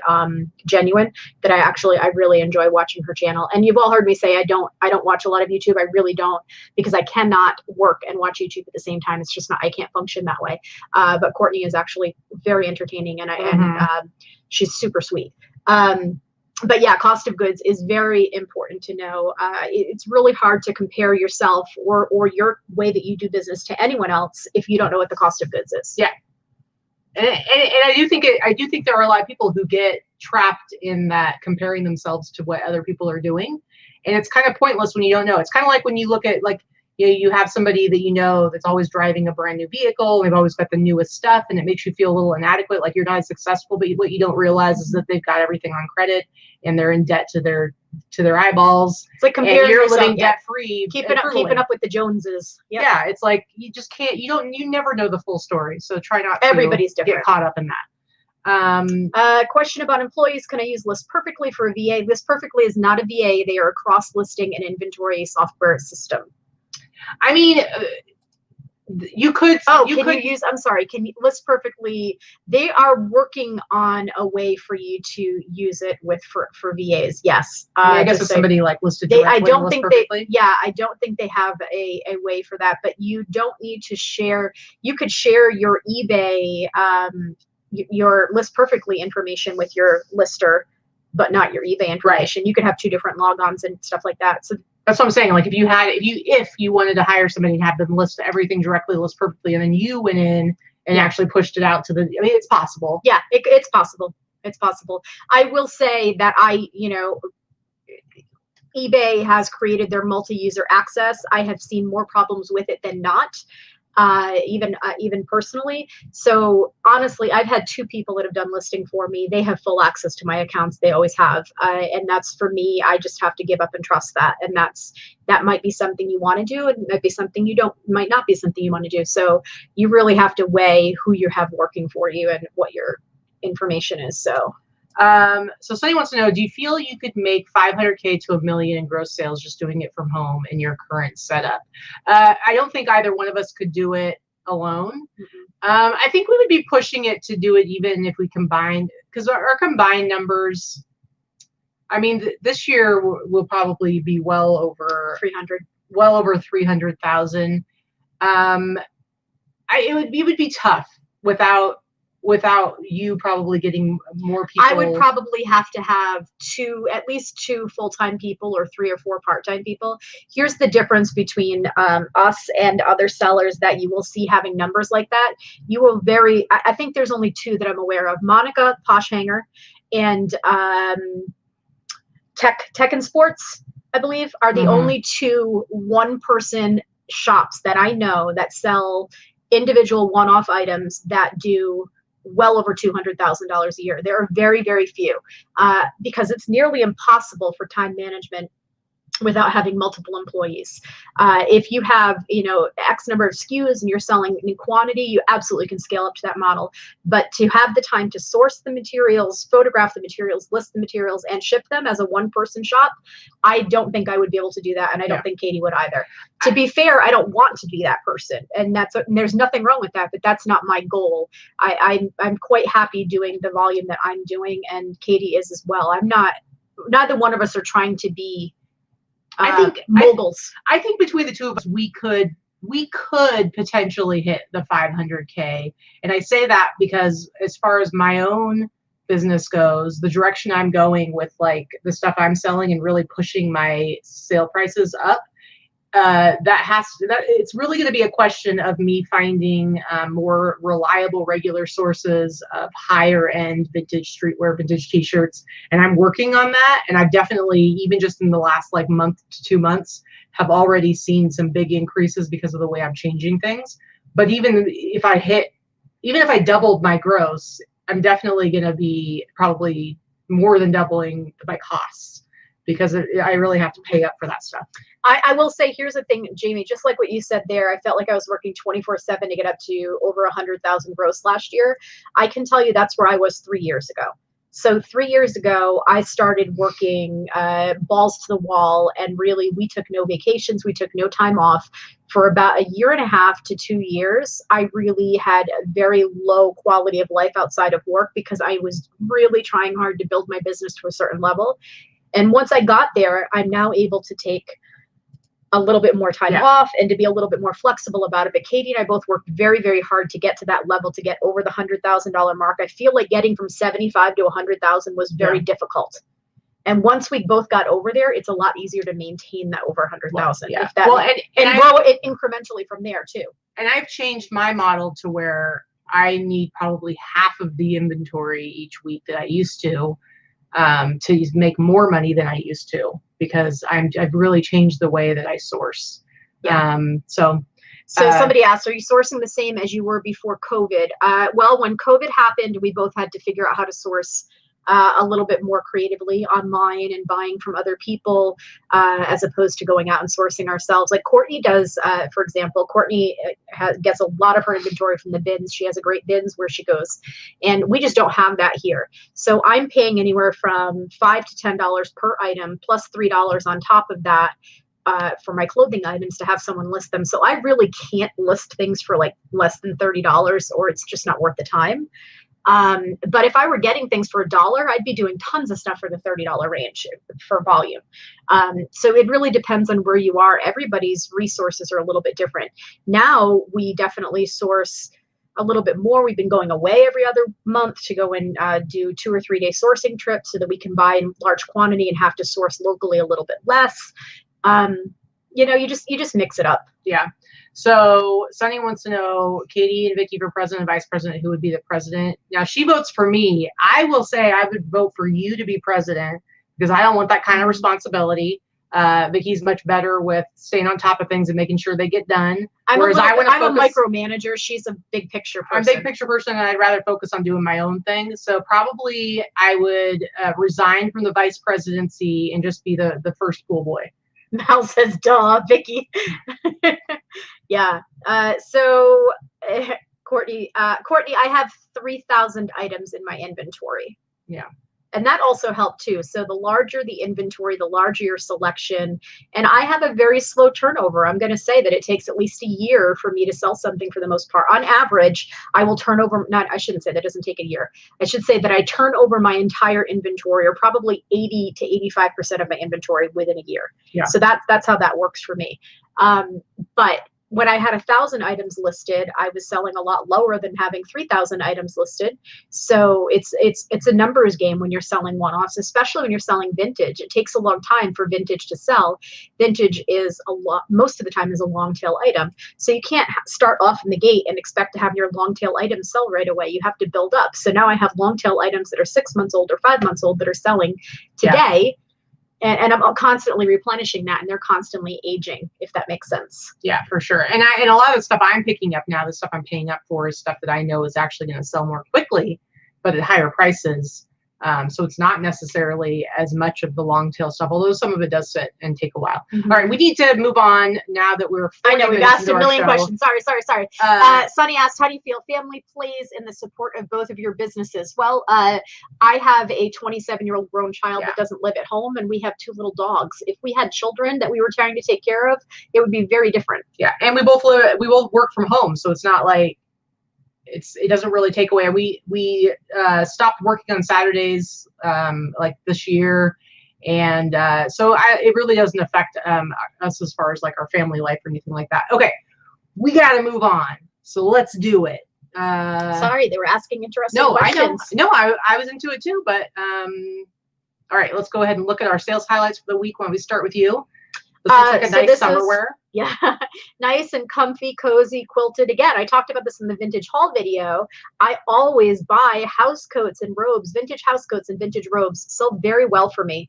genuine that I really enjoy watching her channel. And you've all heard me say I don't watch a lot of YouTube. I really don't, because I cannot work and watch YouTube at the same time. It's just not, I can't function that way. But Courtney is actually very entertaining, and she's super sweet. But yeah, cost of goods is very important to know. It's really hard to compare yourself or your way that you do business to anyone else if you don't know what the cost of goods is. Yeah. And I do think there are a lot of people who get trapped in that, comparing themselves to what other people are doing. And it's kind of pointless when you don't know. It's kind of like when you look at, like, you have somebody that you know that's always driving a brand new vehicle. They've always got the newest stuff, and it makes you feel a little inadequate, like you're not as successful. But what you don't realize is that they've got everything on credit and they're in debt to their eyeballs. It's like comparing and you're yourself, living debt free, keeping up with the Joneses. Yep. Yeah, it's like you just can't. You never know the full story. So try not to Everybody's different. get caught up in that. Question about employees. Can I use List Perfectly for a VA? List Perfectly is not a VA. They are a cross-listing and inventory software system. I mean, you could. I'm sorry. Can you List Perfectly? They are working on a way for you to use it for VAs. Yes. I guess if somebody like listed directly, I don't think Perfectly. I don't think they have a way for that. But you don't need to share. You could share your eBay, your List Perfectly information with your lister, but not your eBay information. Right. You could have two different logons and stuff like that. So that's what I'm saying. Like if you wanted to hire somebody and have them list everything directly, List Perfectly, and then you went in and actually pushed it out to it's possible. Yeah, it's possible. It's possible. I will say that eBay has created their multi-user access. I have seen more problems with it than not. Even personally. So honestly, I've had two people that have done listing for me. They have full access to my accounts. They always have. And that's for me. I just have to give up and trust that. And that might be something you want to do. It might be something might not be something you want to do. So you really have to weigh who you have working for you and what your information is. So somebody wants to know, do you feel you could make $500K to $1 million in gross sales just doing it from home in your current setup? I don't think either one of us could do it alone. Mm-hmm. I think we would be pushing it to do it even if we combined, because our combined numbers, I mean, this year will probably be well over 300,000. It would be tough without you probably getting more people. I would probably have to have at least two full-time people or 3 or 4 part-time people. Here's the difference between us and other sellers that you will see having numbers like that. You will I think there's only 2 that I'm aware of. Monica, Posh Hanger, and Tech and Sports, I believe, are the only 2 one-person shops that I know that sell individual one-off items that do well over $200,000 a year. There are very, very few because it's nearly impossible for time management without having multiple employees. If you have, X number of SKUs and you're selling in quantity, you absolutely can scale up to that model. But to have the time to source the materials, photograph the materials, list the materials, and ship them as a one-person shop, I don't think I would be able to do that, and I don't think Katie would either. To be fair, I don't want to be that person, and there's nothing wrong with that, but that's not my goal. I'm quite happy doing the volume that I'm doing, and Katie is as well. Neither one of us are trying to be moguls. I think between the two of us, we could potentially hit the 500K. And I say that because as far as my own business goes, the direction I'm going with like the stuff I'm selling and really pushing my sale prices up, it's really going to be a question of me finding more reliable, regular sources of higher end vintage streetwear, vintage t-shirts. And I'm working on that. And I've definitely, even just in the last like month to 2 months, have already seen some big increases because of the way I'm changing things. But even if I doubled my gross, I'm definitely going to be probably more than doubling my costs, because I really have to pay up for that stuff. I will say, here's the thing, Jamie, just like what you said there, I felt like I was working 24/7 to get up to over 100,000 gross last year. I can tell you that's where I was 3 years ago. So 3 years ago, I started working balls to the wall, and really we took no vacations. We took no time off. For about 1.5 to 2 years, I really had a very low quality of life outside of work because I was really trying hard to build my business to a certain level. And once I got there, I'm now able to take a little bit more time off and to be a little bit more flexible about it. But Katie and I both worked very, very hard to get to that level, to get over the $100,000 mark. I feel like getting from 75 to 100,000 was very difficult. And once we both got over there, it's a lot easier to maintain that over 100,000. And grow it incrementally from there too. And I've changed my model to where I need probably half of the inventory each week that I used to make more money than I used to, because I've really changed the way that I source Yeah. So somebody asked, are you sourcing the same as you were before COVID? Well, when COVID happened, we both had to figure out how to source a little bit more creatively online and buying from other people as opposed to going out and sourcing ourselves. Like Courtney does, for example. Courtney gets a lot of her inventory from the bins. She has a great bins where she goes, and we just don't have that here. So I'm paying anywhere from $5 to $10 per item plus $3 on top of that for my clothing items to have someone list them. So I really can't list things for like less than $30 or it's just not worth the time. But if I were getting things for $1, I'd be doing tons of stuff for the $30 range for volume. So it really depends on where you are. Everybody's resources are a little bit different. Now we definitely source a little bit more. We've been going away every other month to go and do 2 or 3 day sourcing trips so that we can buy in large quantity and have to source locally a little bit less. You know, you just mix it up. Yeah. So Sunny wants to know, Katy and Vikki for president and vice president, who would be the president? Now she votes for me. I will say I would vote for you to be president because I don't want that kind of responsibility. Vicki's much better with staying on top of things and making sure they get done. I'm a micromanager. She's a big picture person. I'm a big picture person, and I'd rather focus on doing my own thing. So probably I would resign from the vice presidency and just be the first pool boy. Mal says, duh, Vikki. Yeah. Courtney, I have 3,000 items in my inventory. Yeah. And that also helped too. So the larger the inventory, the larger your selection. And I have a very slow turnover. I'm going to say that it takes at least a year for me to sell something for the most part. On average, I will turn over, I shouldn't say that doesn't take a year. I should say that I turn over my entire inventory, or probably 80 to 85% of my inventory within a year. Yeah. So that's how that works for me. But when I had 1,000 items listed, I was selling a lot lower than having 3,000 items listed. So it's a numbers game when you're selling one-offs, especially when you're selling vintage. It takes a long time for vintage to sell. Vintage is most of the time is a long tail item. So you can't start off in the gate and expect to have your long tail items sell right away. You have to build up. So now I have long tail items that are 6 months old or 5 months old that are selling today. Yeah. And I'm constantly replenishing that, and they're constantly aging, if that makes sense. Yeah, for sure. And a lot of the stuff I'm picking up now, the stuff I'm paying up for is stuff that I know is actually going to sell more quickly, but at higher prices. So it's not necessarily as much of the long tail stuff, although some of it does sit and take a while. Mm-hmm. All right, we need to move on now that we're. I know we've asked a million questions. Sorry. Sunny asked, "How do you feel? Family plays in the support of both of your businesses." Well, I have a 27-year-old grown child that doesn't live at home, and we have 2 little dogs. If we had children that we were trying to take care of, it would be very different. Yeah, and we both work from home, so it's not like. It doesn't really take away. We stopped working on Saturdays like this year, and so it really doesn't affect us as far as like our family life or anything like that. Okay, we got to move on. So let's do it. Sorry, they were asking interesting questions. I was into it too. But all right, let's go ahead and look at our sales highlights for the week. Why don't we start with you? This looks like a nice summer wear. Yeah, nice and comfy, cozy, quilted. Again, I talked about this in the vintage haul video. I always buy house coats and robes, vintage house coats and vintage robes. Sell very well for me.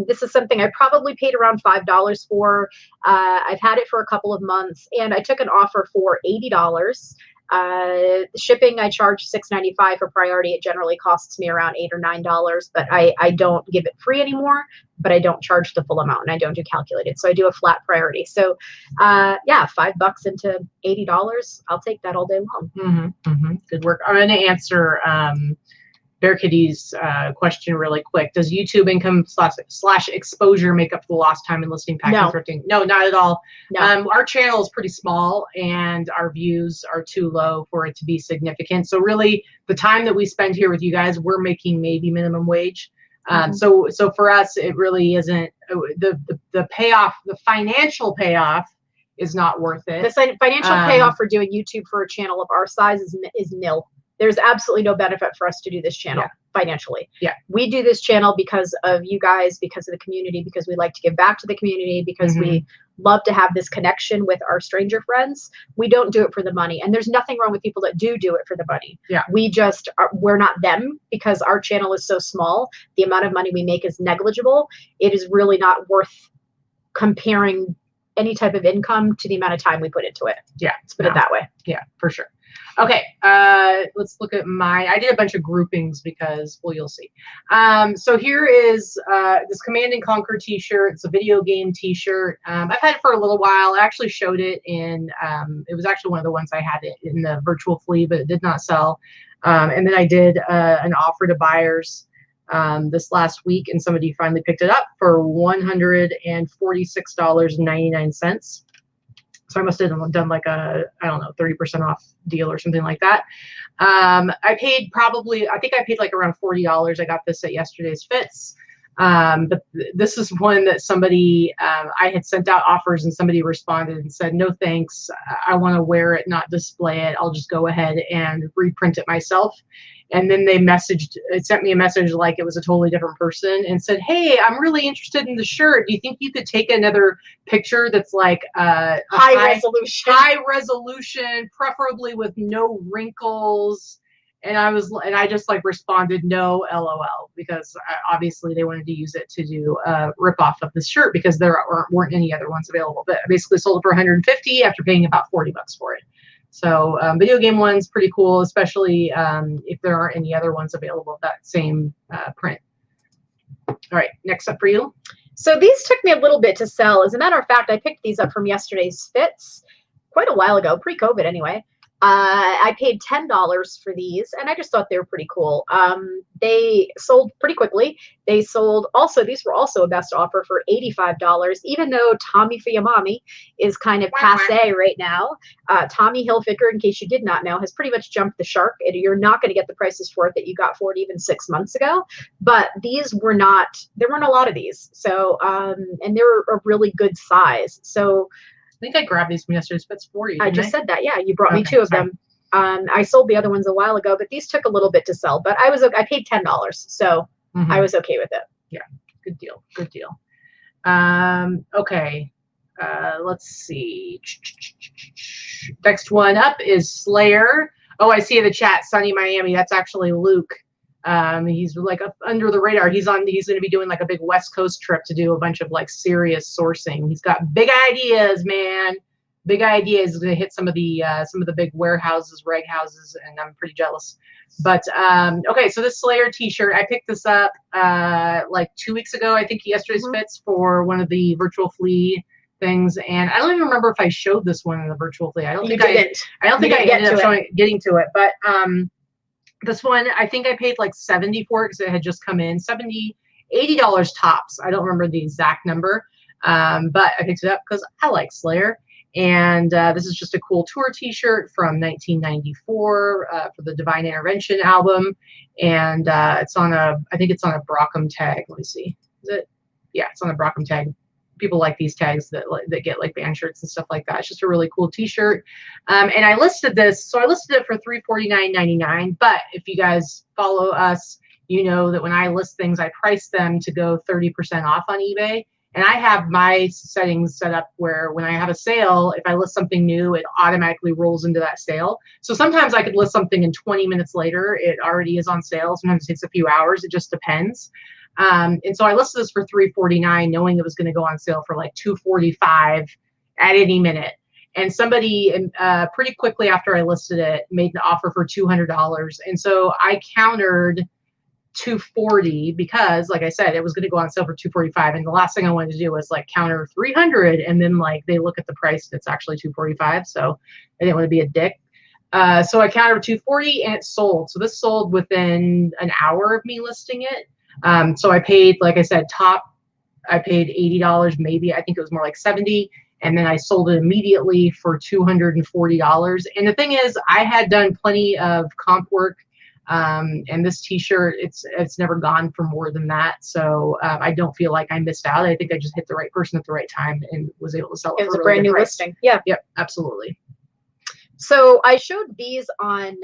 This is something I probably paid around $5 for. I've had it for a couple of months, and I took an offer for $80. Shipping, I charge $6.95 for priority. It generally costs me around $8 or $9, but I don't give it free anymore, but I don't charge the full amount, and I don't do calculated. So I do a flat priority. So yeah, $5 into $80. I'll take that all day long. Mm-hmm, mm-hmm. Good work. I'm going to answer Bear Kitty's question really quick. Does YouTube income / exposure make up for the lost time in listing, packing, thrifting? No, not at all. No. Our channel is pretty small, and our views are too low for it to be significant. So really, the time that we spend here with you guys, we're making maybe minimum wage. So for us, it really isn't the payoff. The financial payoff is not worth it. The financial payoff for doing YouTube for a channel of our size is nil. There's absolutely no benefit for us to do this channel financially. Yeah. We do this channel because of you guys, because of the community, because we like to give back to the community, because we love to have this connection with our stranger friends. We don't do it for the money. And there's nothing wrong with people that do it for the money. Yeah. We're not them, because our channel is so small. The amount of money we make is negligible. It is really not worth comparing any type of income to the amount of time we put into it. Yeah. Let's put it that way. Yeah, for sure. Okay, let's look at I did a bunch of groupings because, well, you'll see. So here is this Command and Conquer t-shirt. It's a video game t-shirt. I've had it for a little while. I actually showed it in, it was actually one of the ones I had it in the virtual flea, but it did not sell. And then I did an offer to buyers this last week, and somebody finally picked it up for $146.99. So I must have done like a, I don't know, 30% off deal or something like that. I paid I think I paid like around $40. I got this at yesterday's Fits. But this is one that somebody, I had sent out offers and somebody responded and said, no thanks, I want to wear it, not display it. I'll just go ahead and reprint it myself. And then they sent me a message like it was a totally different person and said, hey, I'm really interested in the shirt. Do you think you could take another picture that's like high resolution, preferably with no wrinkles? And I just like responded, no, LOL, because obviously they wanted to use it to do a ripoff of this shirt because there weren't any other ones available. But I basically sold it for $150 after paying about $40 for it. So video game one's pretty cool, especially if there aren't any other ones available of that same print. All right, next up for you. So these took me a little bit to sell. As a matter of fact, I picked these up from yesterday's Fits quite a while ago, pre-COVID anyway. I paid $10 for these, and I just thought they were pretty cool. They sold pretty quickly. They sold also, these were also a best offer for $85, even though Tommy for Your Mommy is kind of passe right now. Tommy Hilfiger, in case you did not know, has pretty much jumped the shark. You're not going to get the prices for it that you got for it even 6 months ago. But these were not, there weren't a lot of these. So, and they were a really good size. So, I think I grabbed these from yesterday's Fits for you. I just said that. Yeah, you brought me two of them. I sold the other ones a while ago, but these took a little bit to sell. But I paid $10, so I was okay with it. Yeah, good deal. Good deal. Okay, let's see. Next one up is Slayer. Oh, I see in the chat, Sunny Miami. That's actually Luke. He's like under the radar. He's going to be doing like a big West Coast trip to do a bunch of like serious sourcing. He's got big ideas, man. Big ideas. He's going to hit some of the big warehouses, reg houses, and I'm pretty jealous. But okay, so this Slayer t-shirt, I picked this up like 2 weeks ago, I think yesterday's Fits, for one of the virtual flea things, and I don't even remember if I showed this one in the virtual flea. I don't think I ended up getting to it, but this one, I think I paid like $70 for it because it had just come in. $70, $80 tops. I don't remember the exact number, but I picked it up because I like Slayer. And this is just a cool tour t-shirt from 1994 for the Divine Intervention album. And it's on I think it's on a Brockham tag. Let me see. Is it? Yeah, it's on a Brockham tag. People like these tags that get like band shirts and stuff like that. It's just a really cool t-shirt. And I listed this, so I listed it for $349.99. But if you guys follow us, you know that when I list things, I price them to go 30% off on eBay. And I have my settings set up where when I have a sale, if I list something new, it automatically rolls into that sale. So sometimes I could list something and 20 minutes later, it already is on sale. Sometimes it takes a few hours. It just depends. And so I listed this for $349, knowing it was going to go on sale for like $245 at any minute. And somebody pretty quickly after I listed it made an offer for $200. And so I countered $240 because, like I said, it was going to go on sale for $245. And the last thing I wanted to do was like counter $300, and then like they look at the price and it's actually $245. So I didn't want to be a dick. So I countered $240 and it sold. So this sold within an hour of me listing it. So I paid, like I said, I paid $80, maybe. I think it was more like $70. And then I sold it immediately for $240. And the thing is, I had done plenty of comp work. And this t-shirt, it's never gone for more than that. So I don't feel like I missed out. I think I just hit the right person at the right time and was able to sell it. It was a brand new listing. Yeah. Yep, absolutely. So I showed these on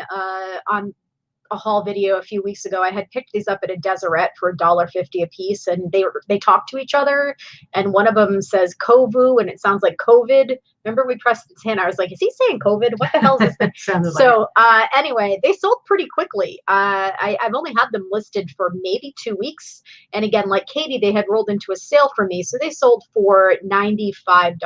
a haul video a few weeks ago. I had picked these up at a Deseret for $1.50 a piece, and they talk to each other, and one of them says Kovu and it sounds like COVID, Remember we pressed its hand. I was like, is he saying COVID? What the hell is this thing? So anyway, they sold pretty quickly. I've only had them listed for maybe 2 weeks. And again, like Katy, they had rolled into a sale for me. So they sold for $95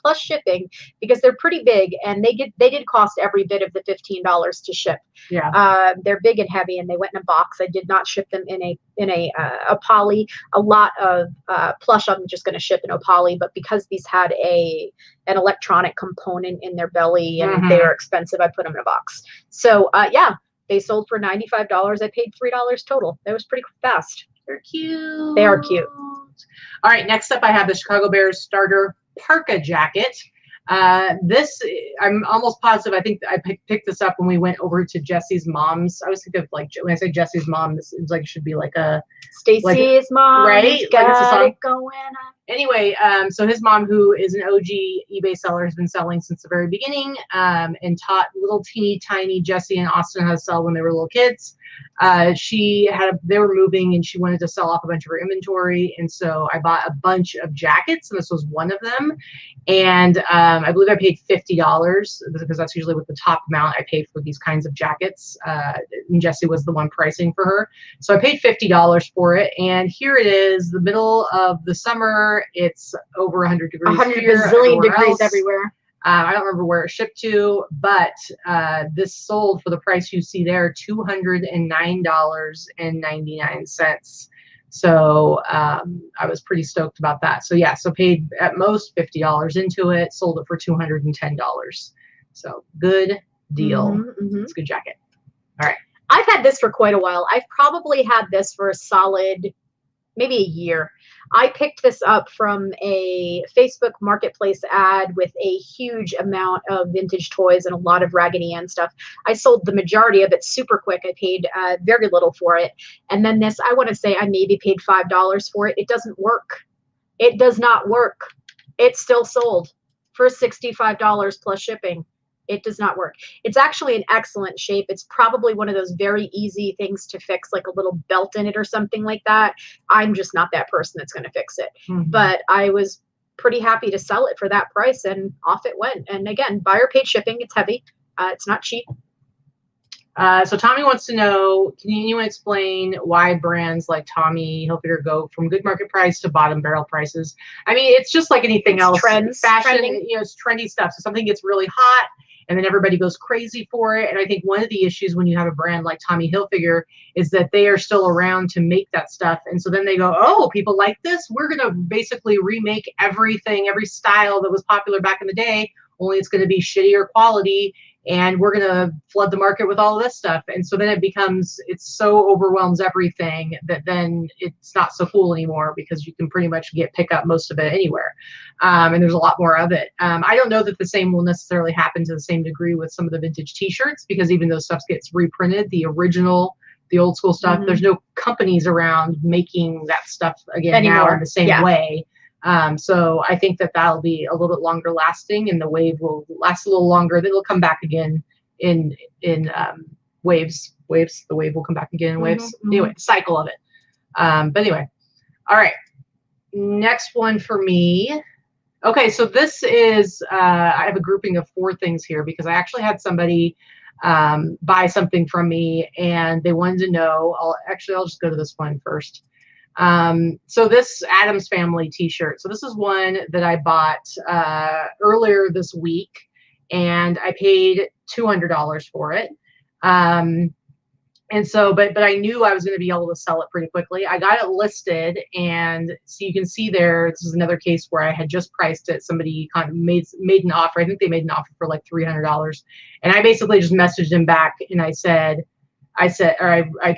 plus shipping because they're pretty big and they did cost every bit of the $15 to ship. Yeah. They're big and heavy and they went in a box. I did not ship them in a poly. A lot of plush I'm just going to ship in a poly, but because these had an electronic component in their belly and they are expensive, I put them in a box. So yeah, they sold for $95. I paid $3 total. That was pretty fast. They're cute. They are cute. All right, next up I have the Chicago Bears starter parka jacket. This, I'm almost positive, I think I picked this up when we went over to Jesse's mom's. I was thinking of, like, when I say Jesse's mom, this seems like it should be like a Stacy's mom, right? Like it's a song. Going on. Anyway, so his mom, who is an OG eBay seller, has been selling since the very beginning, and taught little teeny tiny Jesse and Austin how to sell when they were little kids. They were moving and she wanted to sell off a bunch of her inventory, and so I bought a bunch of jackets, and this was one of them. And I believe I paid $50 because that's usually what the top amount I pay for these kinds of jackets. And Jesse was the one pricing for her, so I paid $50 for it. And here it is, the middle of the summer. It's over 100 degrees. 100 bazillion degrees everywhere. I don't remember where it shipped to, but this sold for the price you see there, $209.99. So I was pretty stoked about that. So yeah, so paid at most $50 into it, sold it for $210. So good deal. It's a good jacket. All right. I've had this for quite a while. I've probably had this for a solid, maybe a year. I picked this up from a Facebook marketplace ad with a huge amount of vintage toys and a lot of Raggedy Ann stuff. I sold the majority of it super quick. I paid very little for it. And then this, I want to say I maybe paid $5 for it. It doesn't work. It does not work. It's still sold for $65 plus shipping. It does not work. It's actually in excellent shape. It's probably one of those very easy things to fix, like a little belt in it or something like that. I'm just not that person that's going to fix it. But I was pretty happy to sell it for that price, and off it went. And again, buyer paid shipping. It's heavy. It's not cheap. So Tommy wants to know, can you explain why brands like Tommy Hilfiger go from good market price to bottom barrel prices? I mean, it's just like anything else. Trends, fashion, trending. it's trendy stuff. So something gets really hot, and then everybody goes crazy for it. And I think one of the issues when you have a brand like Tommy Hilfiger is that they are still around to make that stuff. And so then they go, oh, people like this? We're going to basically remake everything, every style that was popular back in the day, only it's going to be shittier quality. And we're going to flood the market with all of this stuff. And so then it so overwhelms everything that then it's not so cool anymore, because you can pretty much pick up most of it anywhere. And there's a lot more of it. I don't know that the same will necessarily happen to the same degree with some of the vintage t-shirts, because even though stuff gets reprinted, the original, the old school stuff, there's no companies around making that stuff again anymore, now in the same way. So I think that'll be a little bit longer lasting, and the wave will last a little longer. Then it'll come back again in waves. The wave will come back again in waves. Anyway, cycle of it. But anyway, all right. Next one for me. Okay, so this is I have a grouping of 4 things here, because I actually had somebody buy something from me, and they wanted to know. I'll just go to this one first. So this Addams Family t-shirt. So this is one that I bought earlier this week, and I paid $200 for it. And so, but I knew I was going to be able to sell it pretty quickly. I got it listed, and so you can see there, this is another case where I had just priced it. Somebody kind of made an offer. I think they made an offer for like $300, and I basically just messaged him back, and I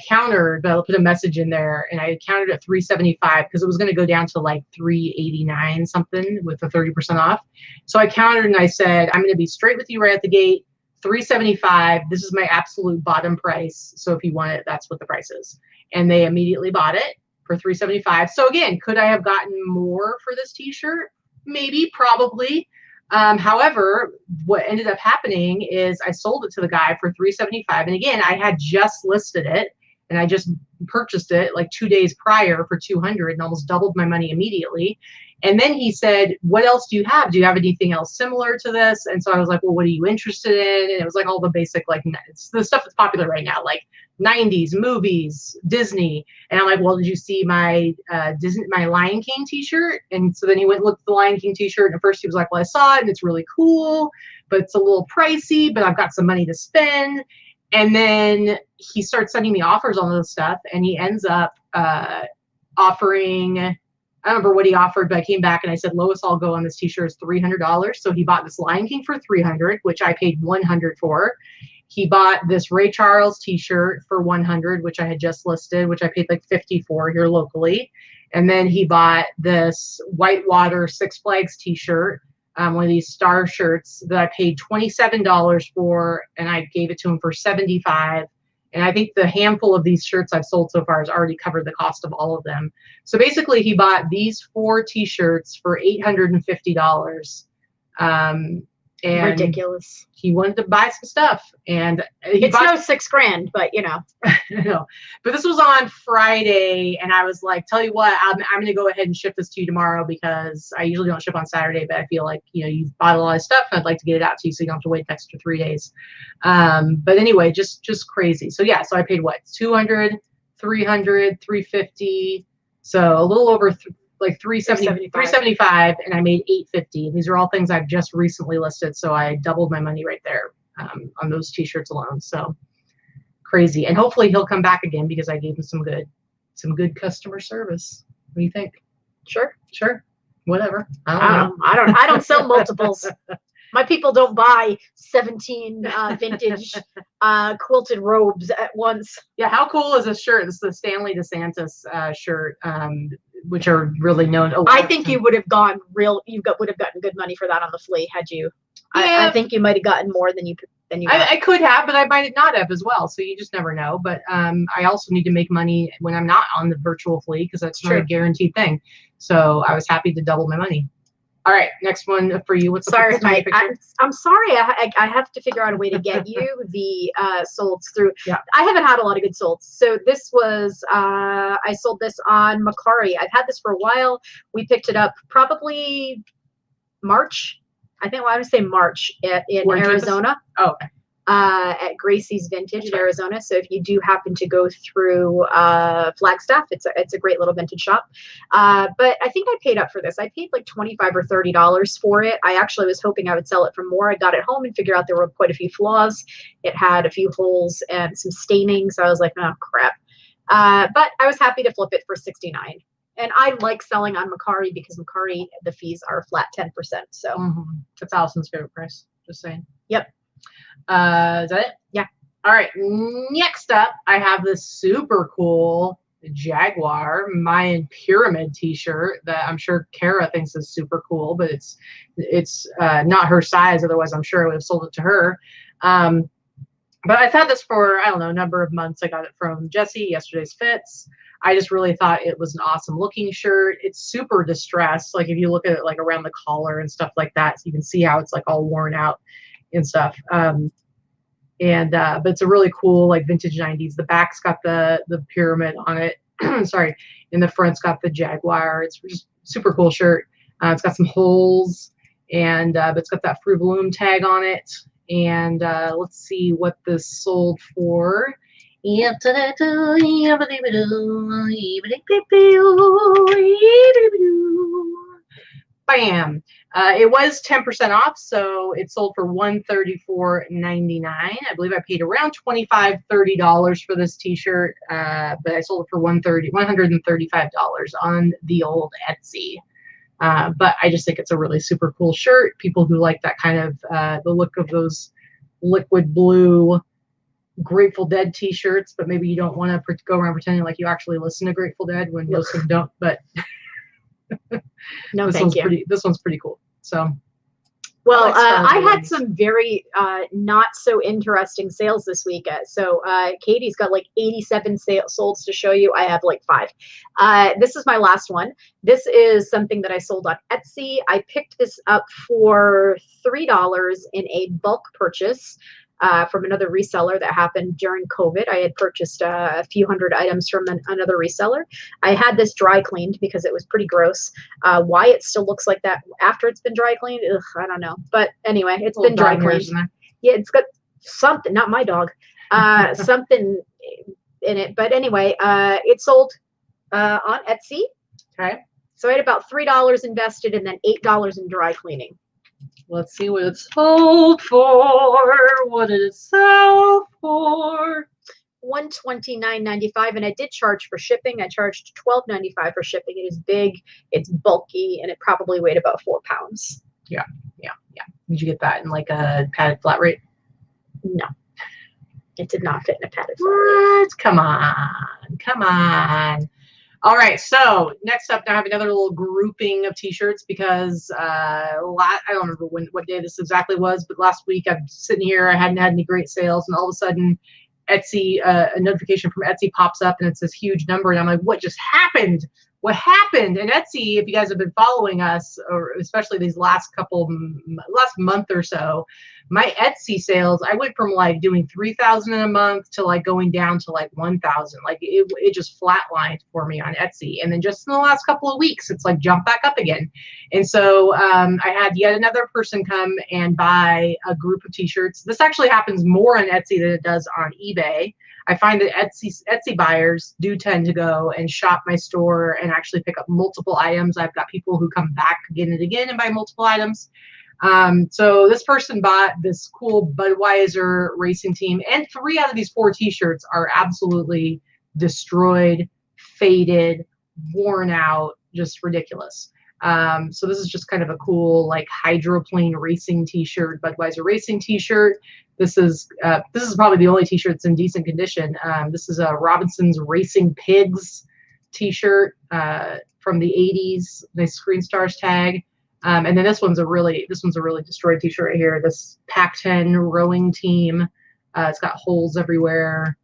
countered, but I'll put a message in there, and I countered at $375 because it was going to go down to like $389 something with the 30% off. So I countered and I said, I'm going to be straight with you right at the gate. $375. This is my absolute bottom price. So if you want it, that's what the price is. And they immediately bought it for $375. So again, could I have gotten more for this t-shirt? Maybe, probably. However, what ended up happening is I sold it to the guy for $375. And again, I had just listed it, and I just purchased it like 2 days prior for $200 and almost doubled my money immediately. And then he said, what else do you have? Do you have anything else similar to this? And so I was like, well, what are you interested in? And it was like all the basic, like it's the stuff that's popular right now, like 90s movies, Disney. And I'm like, well, did you see my my Lion King t-shirt? And so then he went and looked at the Lion King t-shirt. And at first he was like, well, I saw it and it's really cool, but it's a little pricey, but I've got some money to spend. And then he starts sending me offers on this stuff, and he ends up offering, I don't remember what he offered, but I came back and I said, lowest I'll go on this t-shirt is $300. So he bought this Lion King for $300, which I paid $100 for. He bought this Ray Charles t-shirt for $100, which I had just listed, which I paid like $50 for here locally. And then he bought this Whitewater Six Flags t-shirt, one of these star shirts that I paid $27 for, and I gave it to him for $75. And I think the handful of these shirts I've sold so far has already covered the cost of all of them. So basically he bought these 4 t-shirts for $850. And ridiculous. He wanted to buy some stuff, and it's no $6,000, but you know. No. But this was on Friday, and I was like, tell you what, I'm going to go ahead and ship this to you tomorrow, because I usually don't ship on Saturday, but I feel like, you know, you've bought a lot of stuff and I'd like to get it out to you so you don't have to wait an extra 3 days. But anyway, just crazy. So yeah, so I paid what, 200, 300, 350. So a little over like 375, and I made 850. These are all things I've just recently listed, so I doubled my money right there on those t-shirts alone. So crazy. And hopefully he'll come back again, because I gave him some good customer service. What do you think? Sure whatever. I don't sell multiples. My people don't buy 17 vintage quilted robes at once. Yeah, how cool is this shirt? This is the Stanley DeSantis shirt, which are really known. I think you would have would have gotten good money for that on the flea had you. Yeah. I think you might have gotten more than you got. I could have, but I might not have as well. So you just never know. But I also need to make money when I'm not on the virtual flea, because that's not a guaranteed thing. So I was happy to double my money. All right, next one for you. What's sorry, Mike? I'm sorry. I have to figure out a way to get you the solds through. Yeah. I haven't had a lot of good solds. So this was I sold this on Macari. I've had this for a while. We picked it up probably March. I think I would say March in Arizona. Oh, okay. At Gracie's Vintage in Arizona. So if you do happen to go through Flagstaff, it's a great little vintage shop. But I think I paid up for this. I paid like $25 or $30 for it. I actually was hoping I would sell it for more. I got it home and figured out there were quite a few flaws. It had a few holes and some staining. So I was like, oh crap. But I was happy to flip it for $69. And I like selling on Macari, because Macari, the fees are flat 10%. So that's Allison's favorite price. Just saying. Yep. Is that it? Yeah. All right. Next up, I have this super cool Jaguar Mayan Pyramid t-shirt that I'm sure Kara thinks is super cool, but it's not her size. Otherwise, I'm sure I would have sold it to her. But I've had this for, I don't know, a number of months. I got it from Jesse, Yesterday's Fits. I just really thought it was an awesome looking shirt. It's super distressed. Like if you look at it like around the collar and stuff like that, so you can see how it's like all worn out and stuff. But it's a really cool like vintage 90s. The back's got the pyramid on it. Sorry. And the front's got the Jaguar. It's just super cool shirt. It's got some holes, and but it's got that Fruit tag on it. And let's see what this sold for. Bam. It was 10% off, so it sold for $134.99. I believe I paid around $25, $30 for this t-shirt, but I sold it for $135 on the old Etsy. But I just think it's a really super cool shirt. People who like that kind of the look of those liquid blue Grateful Dead t-shirts, but maybe you don't want to go around pretending like you actually listen to Grateful Dead when most of them don't. But no, thank you. This one's pretty cool. So, well, I had some very not so interesting sales this week. So Katy's got like 87 solds to show you. I have like 5. This is my last one. This is something that I sold on Etsy. I picked this up for $3 in a bulk purchase. from another reseller that happened during COVID. I had purchased a few hundred items from another reseller. I had this dry cleaned because it was pretty gross. Why it still looks like that after it's been dry cleaned, ugh, I don't know. But anyway, it's been dry cleaned. Yeah, it's got something, not my dog, something in it. But anyway, it sold on Etsy. Okay. So I had about $3 invested and then $8 in dry cleaning. Let's see what it sold for. What did it sell for? $129.95, and I did charge for shipping. I charged $12.95 for shipping. It is big, it's bulky, and it probably weighed about 4 pounds. Yeah. Did you get that in like a padded flat rate? No, it did not fit in a padded flat rate. Come on. All right, so next up, now I have another little grouping of t-shirts because I don't remember what day this exactly was, but last week I'm sitting here, I hadn't had any great sales, and all of a sudden Etsy, a notification from Etsy pops up and it's this huge number, and I'm like, what just happened? What happened? And Etsy, if you guys have been following us, or especially these last month or so, my Etsy sales, I went from like doing 3,000 in a month to like going down to like 1,000. Like it just flatlined for me on Etsy. And then just in the last couple of weeks, it's like jumped back up again. And so I had yet another person come and buy a group of t-shirts. This actually happens more on Etsy than it does on eBay. I find that Etsy buyers do tend to go and shop my store and actually pick up multiple items. I've got people who come back again and again and buy multiple items. So this person bought this cool Budweiser racing team, and 3 out of these 4 t-shirts are absolutely destroyed, faded, worn out, just ridiculous. So this is just kind of a cool like hydroplane racing t-shirt, Budweiser racing t-shirt. This is probably the only t-shirt that's in decent condition. This is a Robinson's Racing Pigs t-shirt from the 80s. Nice Screen Stars tag. And then this one's a really destroyed t-shirt right here. This Pac-10 rowing team. It's got holes everywhere.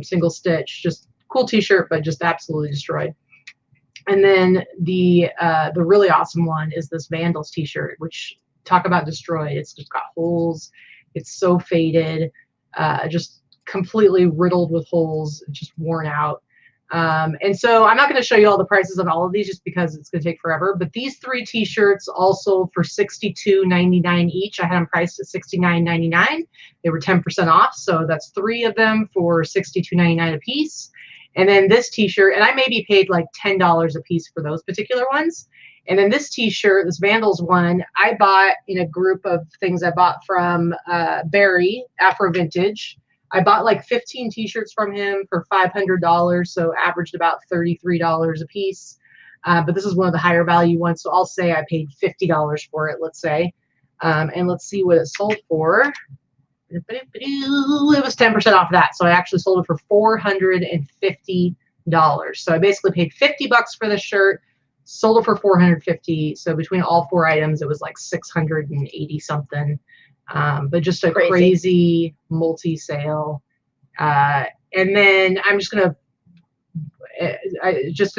Single stitch. Just cool t-shirt, but just absolutely destroyed. And then the really awesome one is this Vandals t-shirt, which talk about destroyed. It's just got holes. It's so faded, just completely riddled with holes, just worn out. And so I'm not going to show you all the prices on all of these just because it's going to take forever. But these 3 t-shirts all sold for $62.99 each. I had them priced at $69.99. They were 10% off. So that's 3 of them for $62.99 a piece. And then this t-shirt, and I maybe paid like $10 a piece for those particular ones. And then this t-shirt, this Vandals one, I bought in a group of things I bought from Barry, Afro Vintage. I bought like 15 t-shirts from him for $500, so averaged about $33 a piece. But this is one of the higher value ones, so I'll say I paid $50 for it, let's say. And let's see what it sold for. It was 10% off that, so I actually sold it for $450. So I basically paid $50 for this shirt, sold it for $450. So between all 4 items, it was like $680 something. But just a crazy multi-sale. And then I'm just gonna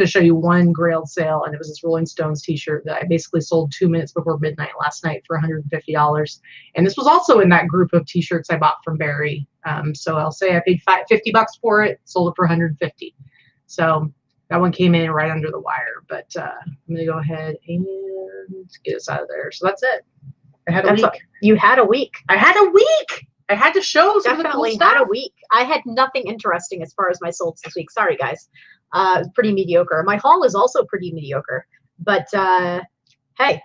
show you one grailed sale, and it was this Rolling Stones t-shirt that I basically sold 2 minutes before midnight last night for $150. And this was also in that group of t-shirts I bought from Barry. So I'll say I paid $50 for it, sold it for $150. So that one came in right under the wire. But I'm gonna go ahead and get us out of there. So that's it. I had a week. You had a week. I had a week. I had to show some of the cool stuff. Had a week. I had nothing interesting as far as my solds this week. Sorry, guys. Pretty mediocre. My haul is also pretty mediocre. But hey,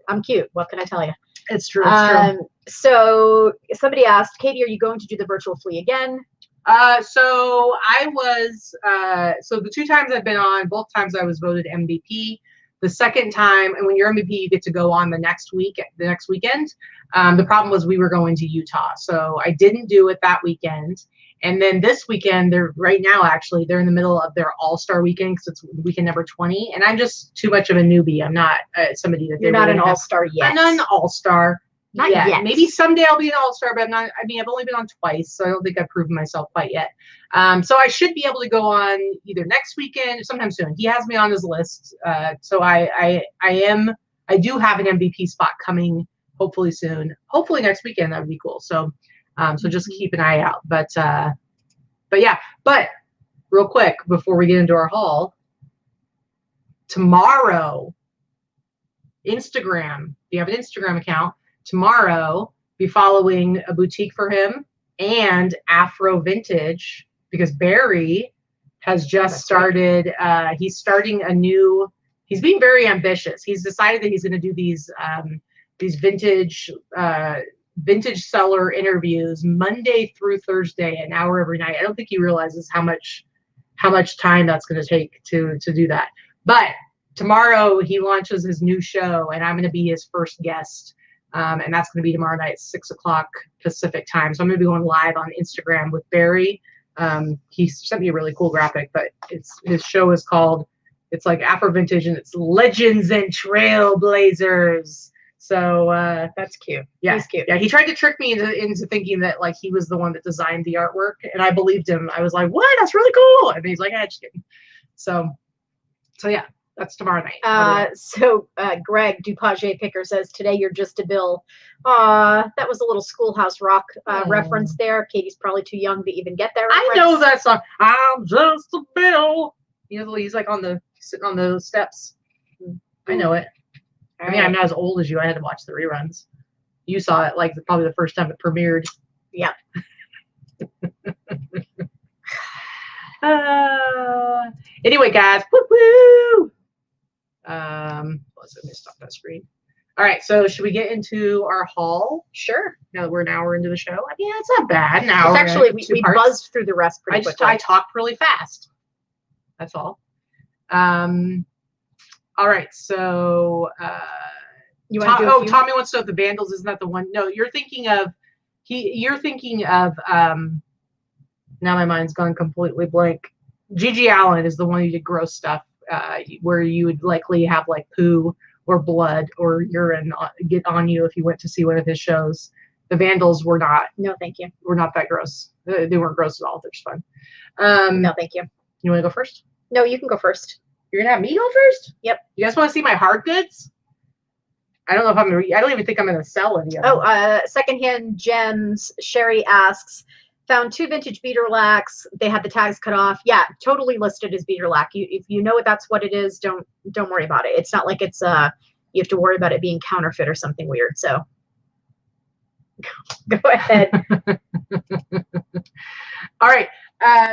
I'm cute. What can I tell you? It's true. It's true. So somebody asked, Katie, are you going to do the virtual flea again? So I was. So the 2 times I've been on, both times I was voted MVP. The second time, and when you're MVP, you get to go on the next weekend. The problem was we were going to Utah, so I didn't do it that weekend. And then this weekend, they're in the middle of their All-Star weekend because it's weekend number 20. And I'm just too much of a newbie. I'm not somebody that you're not an All-Star yet. I'm not an All-Star. Not yet. Maybe someday I'll be an All-Star, but I'm not. I mean, I've only been on twice, so I don't think I've proven myself quite yet. So I should be able to go on either next weekend or sometime soon. He has me on his list, so I do have an MVP spot coming hopefully soon. Hopefully next weekend. That would be cool. So So just keep an eye out. But yeah, but real quick before we get into our haul, tomorrow, Instagram, if you have an Instagram account, tomorrow be following A Boutique for Him and Afro Vintage, because Barry has just started, he's starting a new, he's being very ambitious. He's decided that he's going to do these vintage seller interviews Monday through Thursday, an hour every night. I don't think he realizes how much time that's going to take to do that. But tomorrow he launches his new show, and I'm going to be his first guest. And that's going to be tomorrow night, 6 o'clock Pacific time. So I'm going to be going live on Instagram with Barry. He sent me a really cool graphic, but his show is called, it's like Afro Vintage, and it's Legends and Trailblazers. So that's cute. Yeah, he's cute. Yeah, he tried to trick me into thinking that like he was the one that designed the artwork, and I believed him. I was like, "What? That's really cool." And he's like, "Ah, just kidding." So yeah, that's tomorrow night. So Greg Dupage Picker says, today you're just a bill. That was a little Schoolhouse Rock reference there. Katie's probably too young to even get that reference. I know that song. I'm just a bill. You know, he's like sitting on the steps. I know it. I mean, I'm not as old as you. I had to watch the reruns. You saw it like probably the first time it premiered. Yeah. Anyway, guys, woo-woo! Let me stop that screen. All right, so should we get into our haul? Sure. Now that we're an hour into the show, I mean, it's not bad. An hour. It's actually we buzzed through the rest pretty quickly. I talked really fast. That's all. All right, so you want to do Tommy wants to know if the Vandals, isn't that the one? No, you're thinking of now my mind's gone completely blank. Gigi Allen is the one who did gross stuff, where you would likely have like poo or blood or urine get on you if you went to see one of his shows. The Vandals were not. No, thank you. Were not that gross. They weren't gross at all. They're just fun. No, thank you. You want to go first? No, you can go first. You're gonna have me go first? Yep. You guys want to see my hard goods? I don't know if I'm gonna. I don't even think I'm gonna sell any of them. Secondhand gems. Sherry asks, found 2 vintage beater lacks. They had the tags cut off. Yeah, totally listed as beater lack. If you know that's what it is, don't worry about it. It's not like it's you have to worry about it being counterfeit or something weird. So go ahead. All right.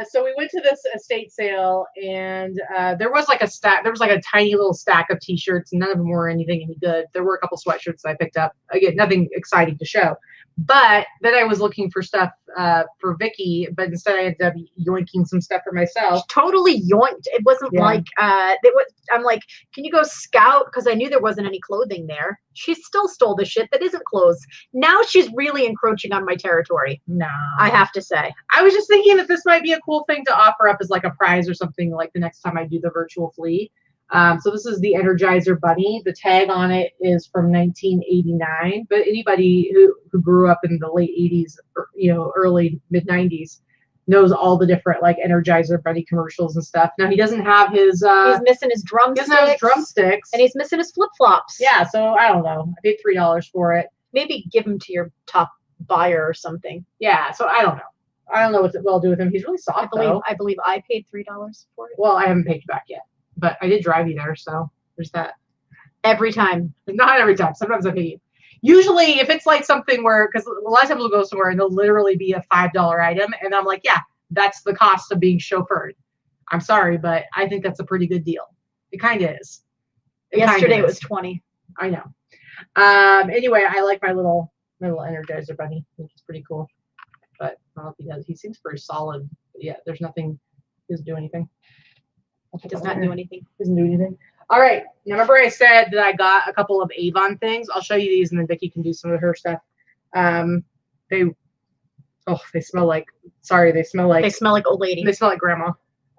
So we went to this estate sale, and there was like a stack. There was like a tiny little stack of T-shirts, and none of them were anything any good. There were a couple sweatshirts that I picked up. Again, nothing exciting to show. But then I was looking for stuff for Vikki, but instead I ended up yoinking some stuff for myself. Totally yoinked. It wasn't like I'm like, can you go scout? Because I knew there wasn't any clothing there. She still stole the shit that isn't clothes. Now she's really encroaching on my territory. No, I have to say. I was just thinking that this might be a cool thing to offer up as like a prize or something, like the next time I do the virtual flea. So this is the Energizer Bunny. The tag on it is from 1989, but anybody who grew up in the late 80s, or, early mid 90s knows all the different like Energizer Bunny commercials and stuff. Now he doesn't have his. He's missing his drumsticks. He doesn't have his drumsticks, and he's missing his flip flops. Yeah, so I don't know. I paid $3 for it. Maybe give him to your top buyer or something. Yeah, so I don't know. I don't know what I'll do with him. He's really soft. I believe I paid $3 for it. Well, I haven't paid you back yet. But I did drive you there, so there's that. Every time. Not every time. Sometimes I pay you. Usually, if it's like something where, because a lot of times we'll go somewhere and it'll literally be a $5 item, and I'm like, yeah, that's the cost of being chauffeured. I'm sorry, but I think that's a pretty good deal. It kind of is. Yesterday it was 20. I know. Anyway, I like my little Energizer Bunny. I think it's pretty cool. But I don't know if he does. He seems pretty solid. But yeah, there's nothing. He doesn't do anything. He does not do anything. Doesn't do anything. All right. Now, remember I said that I got a couple of Avon things? I'll show you these, and then Vikki can do some of her stuff. They smell like, they smell like old lady. They smell like grandma.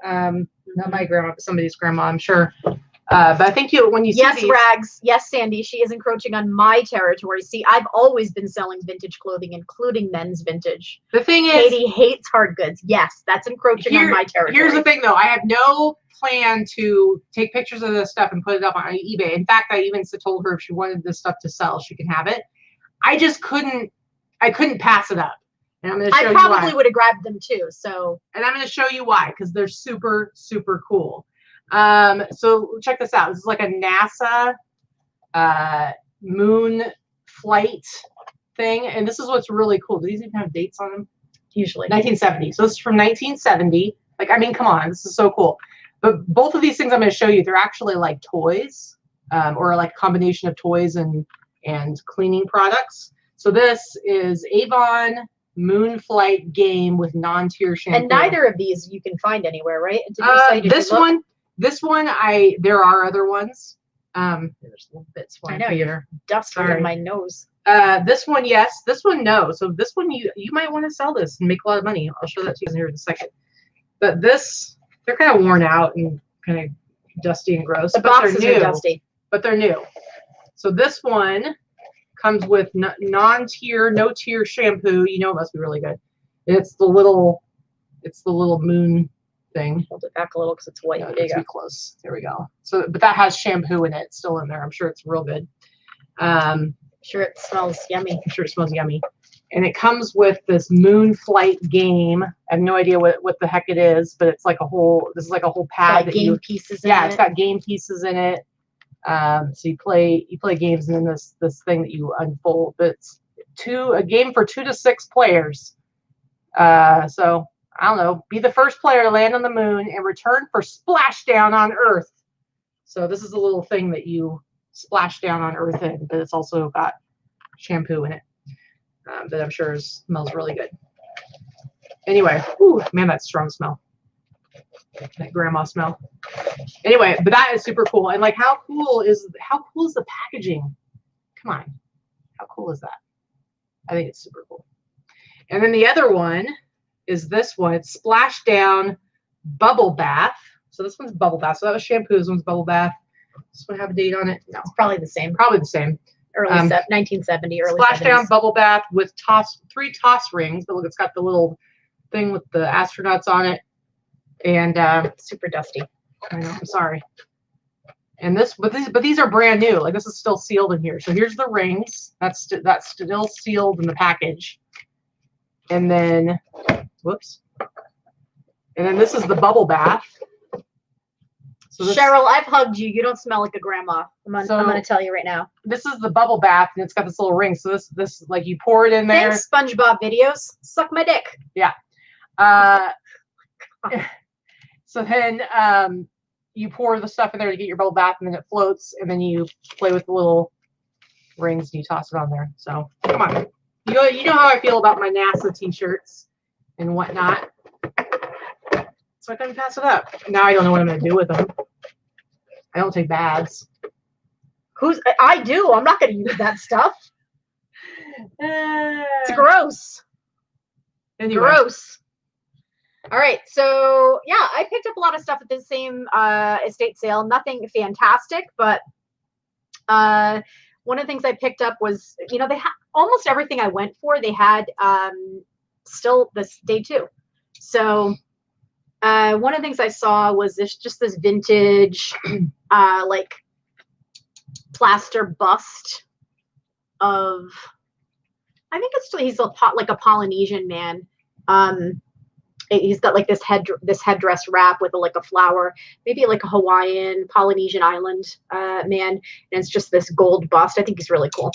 Not my grandma, but somebody's grandma, I'm sure. But I think when you see yes, these, Rags. Yes, Sandy. She is encroaching on my territory. See, I've always been selling vintage clothing, including men's vintage. The thing is, Katie hates hard goods. Yes, that's encroaching on my territory. Here's the thing, though. I have no plan to take pictures of this stuff and put it up on eBay. In fact, I even told her if she wanted this stuff to sell, she can have it. I just couldn't pass it up. And I'm going to show I you probably why. would have grabbed them too. So, and I'm going to show you why, because they're super, super cool. So check this out. This is like a NASA moon flight thing. And this is what's really cool. Do these even have dates on them? Usually. 1970. So this is from 1970. Like, I mean, come on. This is so cool. But both of these things I'm going to show you, they're actually like toys, or like a combination of toys and cleaning products. So this is Avon Moonflight Game with non-tear shampoo. And neither of these you can find anywhere, right? Did you say, this one, there are other ones. There's little bits. I know you're dusting in my nose. This one, yes. This one, no. So this one, you might want to sell this and make a lot of money. I'll show that to you here in a second. But this, they're kind of worn out and kind of dusty and gross. The boxes are dusty. But they're new. So this one comes with non-tear, no-tear shampoo. You know it must be really good. It's the little moon thing. Hold it back a little because it's white. No, it's too close. There we go. So, but that has shampoo in it. It's still in there. I'm sure it's real good. Sure, it smells yummy. I'm sure it smells yummy. And it comes with this Moonflight Game. I have no idea what the heck it is, but it's like this is like a whole pad. Got game pieces in it. Yeah, it's got game pieces in it. So you play games, and then this thing that you unfold. But it's a game for 2 to 6 players. So I don't know. Be the first player to land on the moon and return for splashdown on Earth. So this is a little thing that you splash down on Earth in, but it's also got shampoo in it that I'm sure smells really good. Anyway, whew, man, that strong smell. That grandma smell. Anyway, but that is super cool. And like, how cool is the packaging? Come on, how cool is that? I think it's super cool. And then the other one is this one. It's Splashdown Bubble Bath. So this one's bubble bath. So that was shampoo. This one's bubble bath. This one have a date on it? No, it's probably the same. Probably the same. Early 1970, early Splashdown 70s. Bubble Bath with 3 toss rings. But look, it's got the little thing with the astronauts on it. And super dusty. I know, I'm sorry. And but these are brand new. Like, this is still sealed in here. So here's the rings. That's still sealed in the package. And then, whoops. And then this is the bubble bath. So Cheryl, I've hugged you. You don't smell like a grandma. I'm gonna tell you right now. This is the bubble bath, and it's got this little ring. So this like, you pour it in there. Thanks, SpongeBob videos. Suck my dick. Yeah. So then you pour the stuff in there to get your bubble bath, and then it floats, and then you play with the little rings and you toss it on there. So come on. You know how I feel about my NASA t-shirts and whatnot. So I couldn't pass it up. Now I don't know what I'm going to do with them. I don't take baths. I do. I'm not going to use that stuff. It's gross. Anyway. Gross. All right. So, yeah, I picked up a lot of stuff at the same estate sale. Nothing fantastic, but one of the things I picked up was, they had almost everything I went for. They had still this day 2. So one of the things I saw was just this vintage, like plaster bust of, I think he's like a Polynesian man. He's got like this headdress wrap with like a flower, maybe like a Hawaiian, Polynesian island man, and it's just this gold bust. I think he's really cool.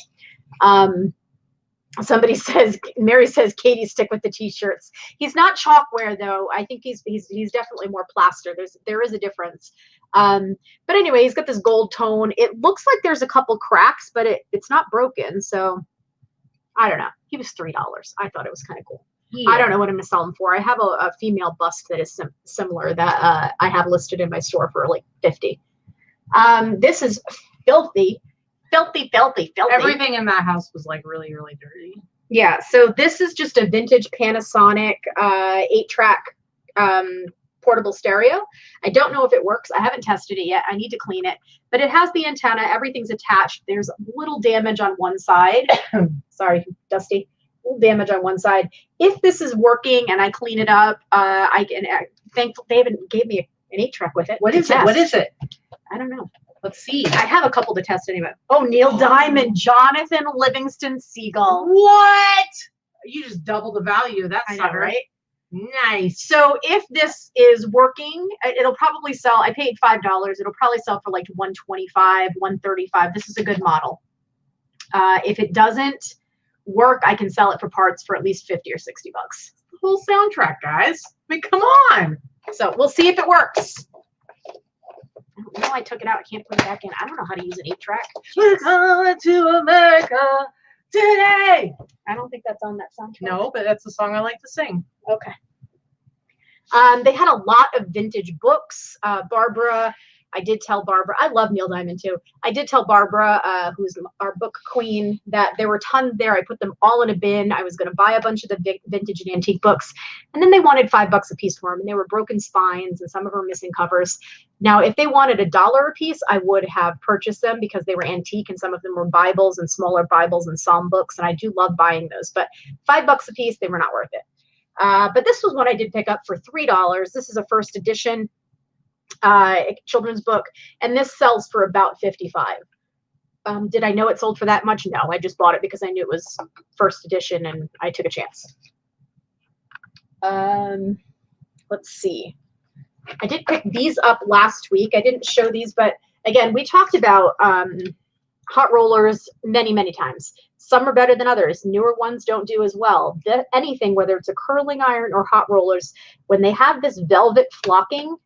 Somebody says, Mary says, Katie, stick with the t-shirts. He's not chalkware though. I think he's definitely more plaster. There is a difference. But anyway, he's got this gold tone. It looks like there's a couple cracks, but it's not broken. So I don't know. He was $3. I thought it was kind of cool. Yeah. I don't know what I'm going to sell them for. I have a female bust that is similar that I have listed in my store for like $50. This is filthy. Filthy. Everything in that house was like really, really dirty. Yeah. So this is just a vintage Panasonic 8-track portable stereo. I don't know if it works. I haven't tested it yet. I need to clean it. But it has the antenna. Everything's attached. There's a little damage on one side. Sorry, Dusty. Damage on one side. If this is working and I clean it up, I can. Thankful they haven't gave me an 8-track with it. What is it? What is it? I don't know. Let's see. I have a couple to test anyway. Oh, Neil Diamond, Jonathan Livingston Seagull. What? You just double the value of that sucker. Right? Nice. So if this is working, it'll probably sell. I paid $5. It'll probably sell for like $125, $135. This is a good model. If it doesn't work, I can sell it for parts for at least 50 or 60 bucks. The whole soundtrack, guys. I mean, come on. So we'll see if it works. I don't know. I took it out. I can't put it back in. I don't know how to use an 8-track. We're going to America today. I don't think that's on that soundtrack. No, but that's the song I like to sing. Okay. They had a lot of vintage books. Barbara, I did tell Barbara, I love Neil Diamond too. I did tell Barbara, who's our book queen, that there were tons there. I put them all in a bin. I was going to buy a bunch of the vintage and antique books. And then they wanted $5 a piece for them. And they were broken spines and some of them were missing covers. Now, if they wanted $1 a piece, I would have purchased them because they were antique and some of them were Bibles and smaller Bibles and Psalm books. And I do love buying those. But $5 a piece, they were not worth it. But this was one I did pick up for $3. This is a first edition children's book, and this sells for about $55. Did I know it sold for that much? No, I just bought it because I knew it was first edition and I took a chance. Let's see. I did pick these up last week. I didn't show these, but again, we talked about hot rollers many, many times. Some are better than others. Newer ones don't do as well. Anything, whether it's a curling iron or hot rollers, when they have this velvet flocking,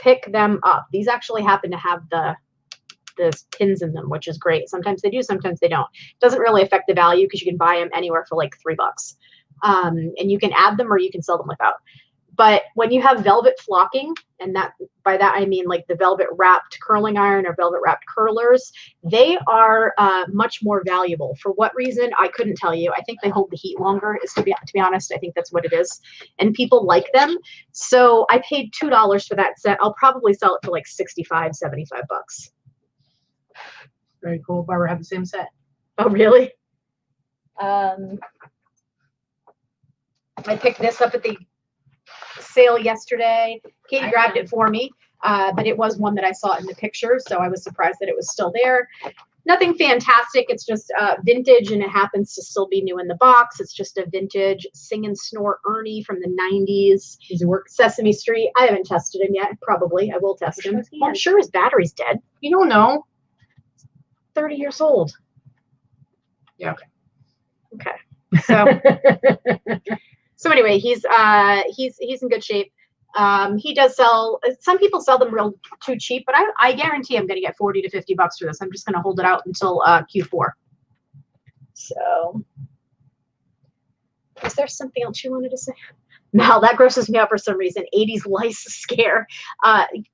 pick them up. These actually happen to have the pins in them, which is great. Sometimes they do, sometimes they don't. It doesn't really affect the value because you can buy them anywhere for like $3. And you can add them or you can sell them without. But when you have velvet flocking, and by that I mean like the velvet wrapped curling iron or velvet wrapped curlers, they are much more valuable. For what reason? I couldn't tell you. I think they hold the heat longer. To be honest, I think that's what it is. And people like them. So I paid $2 for that set. I'll probably sell it for like 65, 75 bucks. Very cool. Barbara had the same set. Oh, really? I picked this up at the sale yesterday. Katy grabbed it for me, but it was one that I saw in the picture, so I was surprised that it was still there. Nothing fantastic. It's just vintage, and it happens to still be new in the box. It's just a vintage Sing and Snore Ernie from the 90s. Does it work? Sesame Street. I haven't tested him yet. Probably. I will test him. Well, I'm sure his battery's dead. You don't know. 30 years old. Yeah. Okay. So so anyway, he's in good shape. He does sell. Some people sell them real too cheap, but I guarantee I'm going to get 40 to 50 bucks for this. I'm just going to hold it out until Q4. So, is there something else you wanted to say? No, that grosses me out for some reason. 80s lice scare.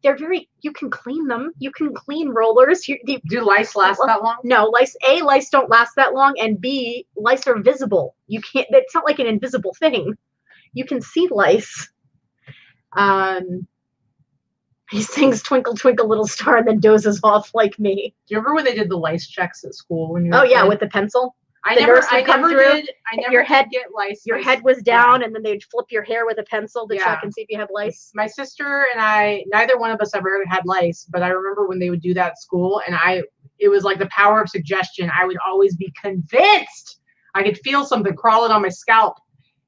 They're very. You can clean them. You can clean rollers. Do lice last that long? No, lice don't last that long, and B, lice are visible. You can't. It's not like an invisible thing. You can see lice. He sings "Twinkle Twinkle Little Star" and then dozes off like me. Do you remember when they did the lice checks at school? When you were yeah, with the pencil. I never did your head get lice. Your head was down, and then they'd flip your hair with a pencil to check and see if you had lice. My sister and I, neither one of us ever had lice, but I remember when they would do that at school, and it was like the power of suggestion. I would always be convinced. I could feel something crawling on my scalp,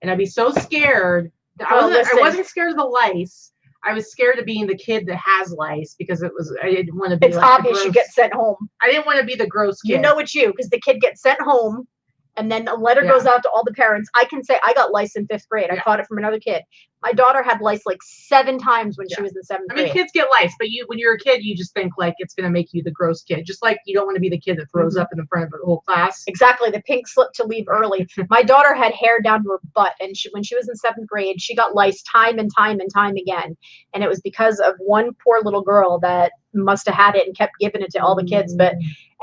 and I'd be so scared. I wasn't scared of the lice. I was scared of being the kid that has lice because I didn't want to be. It's obvious you get sent home. I didn't want to be the gross kid. You know it's you because the kid gets sent home, and then a letter goes out to all the parents. I can say I got lice in 5th grade. I caught it from another kid. My daughter had lice like 7 times when she was in 7th grade. I mean, kids get lice, but when you're a kid, you just think like it's going to make you the gross kid. Just like you don't want to be the kid that throws up in the front of the whole class. Exactly. The pink slip to leave early. My daughter had hair down to her butt, and when she was in 7th grade, she got lice time and time and time again. And it was because of one poor little girl that must have had it and kept giving it to all the kids. But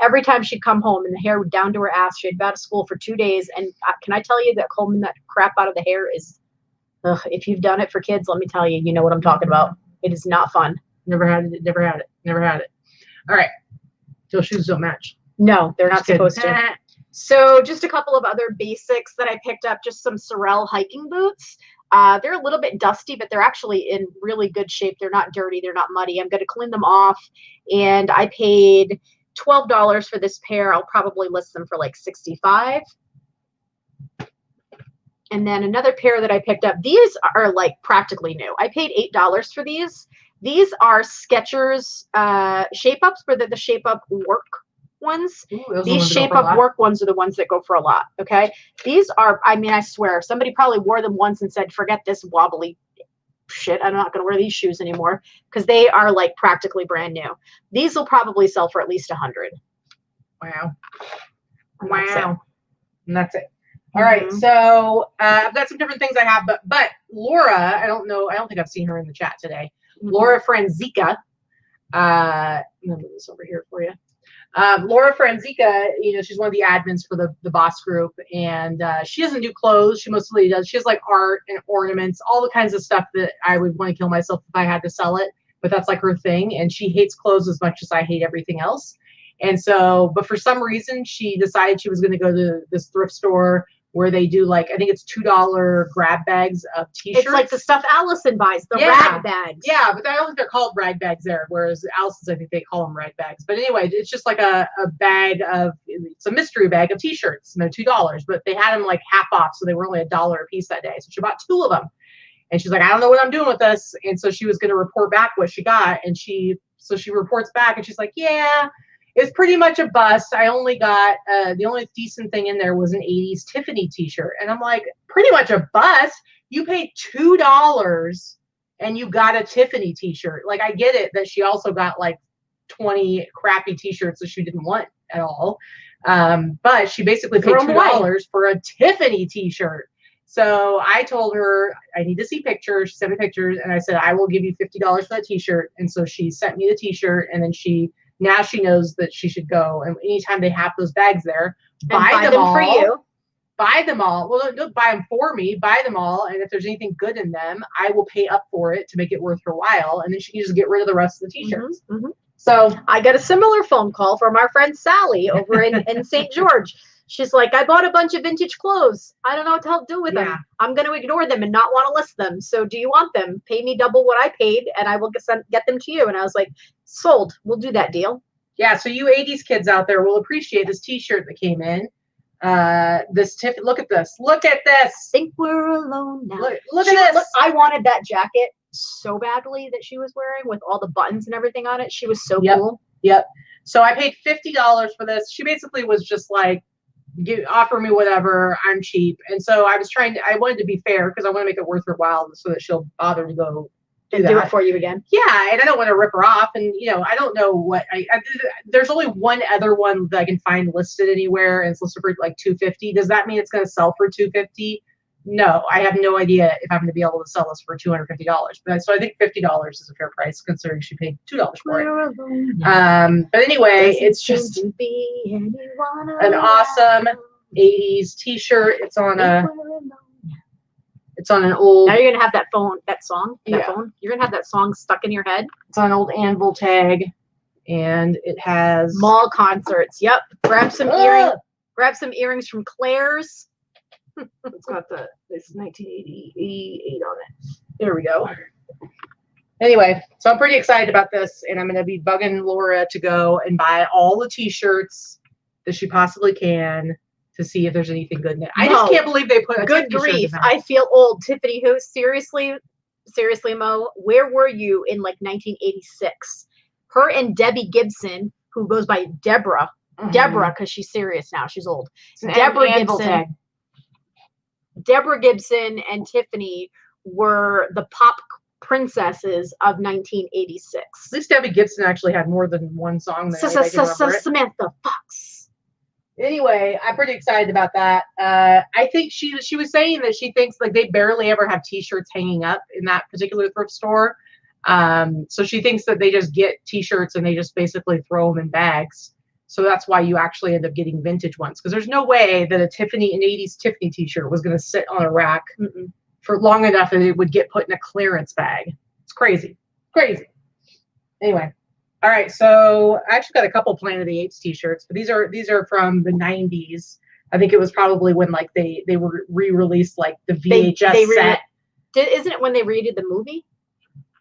every time she'd come home and the hair would down to her ass, she had been out of school for 2 days. And can I tell you that combing that crap out of the hair is, if you've done it for kids, let me tell you, you know what I'm talking about. It is not fun. Never had it. Never had it. Never had it. All right. So shoes don't match. No, they're not supposed to. So just a couple of other basics that I picked up, just some Sorel hiking boots. They're a little bit dusty, but they're actually in really good shape. They're not dirty. They're not muddy. I'm going to clean them off. And I paid $12 for this pair. I'll probably list them for like $65. And then another pair that I picked up. These are like practically new. I paid $8 for these. These are Skechers shape ups, but they're the shape up work ones. Ooh, these shape up work ones are the ones that go for a lot. Okay. These are, I mean, I swear, somebody probably wore them once and said, forget this wobbly shit. I'm not going to wear these shoes anymore, because they are like practically brand new. These will probably sell for at least 100. Wow. And Wow. And that's it. All right. So I've got some different things I have, but Laura, I don't think I've seen her in the chat today. Laura Franzica. I'm going to move this over here for you. Laura Franzica, you know, she's one of the admins for the Boss Group, and she doesn't do clothes. She mostly does. She has like art and ornaments, all the kinds of stuff that I would want to kill myself if I had to sell it. But that's like her thing, and she hates clothes as much as I hate everything else. And so, but for some reason, she decided she was going to go to this thrift store where they do like, I think it's $2 grab bags of t-shirts. It's like the stuff Allison buys, the rag bags. Yeah, but I don't think they're called rag bags there, whereas Allison's, I think they call them rag bags. But anyway, it's just like a bag of, it's a mystery bag of t-shirts, and they're $2, but they had them like half off, so they were only $1 a piece that day. So she bought 2 of them. And she's like, I don't know what I'm doing with this. And so she was going to report back what she got. And she reports back and she's like, yeah, it's pretty much a bust. I only got, the only decent thing in there was an 80s Tiffany t-shirt. And I'm like, pretty much a bust? You paid $2 and you got a Tiffany t-shirt. Like, I get it that she also got like 20 crappy t-shirts that she didn't want at all. But she basically paid $2 for a Tiffany t-shirt. So I told her I need to see pictures. She sent me pictures, and I said, I will give you $50 for that t-shirt. And so she sent me the t-shirt, and then now she knows that she should go. And anytime they have those bags there, buy them all. For you. Buy them all. Well, don't buy them for me. Buy them all. And if there's anything good in them, I will pay up for it to make it worth her while. And then she can just get rid of the rest of the t-shirts. So I got a similar phone call from our friend Sally over in St. George. She's like, I bought a bunch of vintage clothes. I don't know what to do with them. I'm going to ignore them and not want to list them. So do you want them? Pay me double what I paid, and I will get them to you. And I was like, sold. We'll do that deal. Yeah, so you 80s kids out there will appreciate this t-shirt that came in. Look at this. Look at this. Think we're alone now. Look at this. I wanted that jacket so badly that she was wearing with all the buttons and everything on it. She was so cool. Yep. So I paid $50 for this. She basically was just like, offer me whatever, I'm cheap. And so I wanted to be fair because I want to make it worth her while so that she'll bother to go do it for you again. Yeah, and I don't want to rip her off. And you know, I don't know what there's only one other one that I can find listed anywhere, and it's listed for like $250. Does that mean it's going to sell for $250? No, I have no idea if I'm going to be able to sell this for $250. But so I think $50 is a fair price considering she paid $2 for it. But anyway, it's just an awesome 80s t-shirt. It's on an old. Now you're gonna have that song. You're gonna have that song stuck in your head. It's on an old anvil tag, and it has mall concerts. Yep. Grab some earrings. Grab some earrings from Claire's. It's got this 1988 on it. There we go. Anyway, so I'm pretty excited about this, and I'm going to be bugging Laura to go and buy all the t-shirts that she possibly can to see if there's anything good in it. I just can't believe they put a good grief. I feel old. Tiffany, who seriously, Mo, where were you in like 1986? Her and Debbie Gibson, who goes by Deborah, because she's serious now. She's old. Deborah Gibson and Tiffany were the pop princesses of 1986. At least Debbie Gibson actually had more than one song. Samantha Fox. Anyway, I'm pretty excited about that. I think she was saying that she thinks like they barely ever have t-shirts hanging up in that particular thrift store. So she thinks that they just get t-shirts and they just basically throw them in bags. So that's why you actually end up getting vintage ones, because there's no way that an 80s Tiffany t-shirt was going to sit on a rack for long enough that it would get put in a clearance bag. It's crazy. Crazy. Anyway. All right. So I actually got a couple Planet of the Apes t-shirts, but these are from the 90s. I think it was probably when like they were re-released like the VHS set. Isn't it when they redid the movie?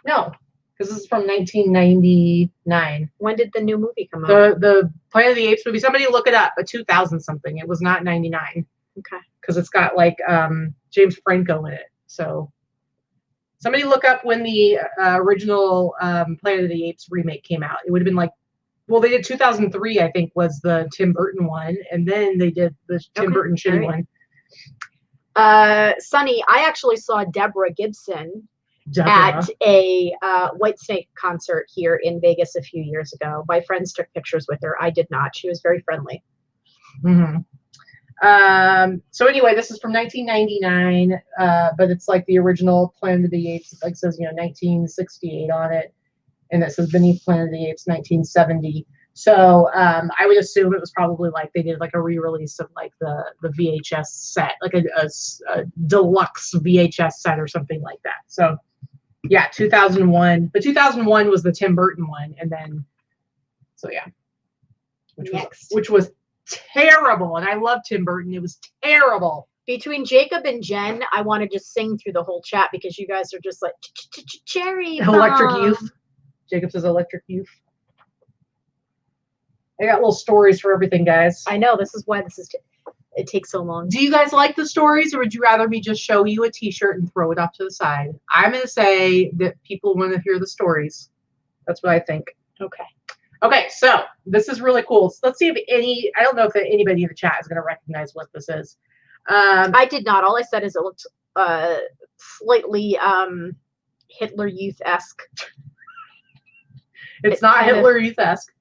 No. Because this is from 1999. When did the new movie come out? The Planet of the Apes movie. Somebody look it up. 2000 something. It was not 99. Okay. because it's got like James Franco in it. So somebody look up when the original Planet of the Apes remake came out. It would have been like, well, they did 2003, I think, was the Tim Burton one, and then they did the Tim Burton shitty one. Sunny, I actually saw Deborah Gibson at a Whitesnake concert here in Vegas a few years ago. My friends took pictures with her. I did not. She was very friendly. Mm-hmm. So anyway, this is from 1999, but it's like the original Planet of the Apes. It like says, 1968 on it, and it says Beneath Planet of the Apes 1970. So I would assume it was probably like they did like a re-release of like the VHS set, like a deluxe VHS set or something like that. So yeah, 2001. But 2001 was the Tim Burton one, and then so yeah, which was terrible. And I love Tim Burton. It was terrible. Between Jacob and Jen, I want to just sing through the whole chat because you guys are just like cherry bomb. Electric Youth. Jacob says Electric Youth. I got little stories for everything, guys. I know. This is why it takes so long. Do you guys like the stories, or would you rather me just show you a t-shirt and throw it off to the side? I'm going to say that people want to hear the stories. That's what I think. Okay. Okay, so this is really cool. So let's see if I don't know if anybody in the chat is going to recognize what this is. I did not. All I said is it looked slightly Hitler Youth-esque. It's not Hitler Youth-esque.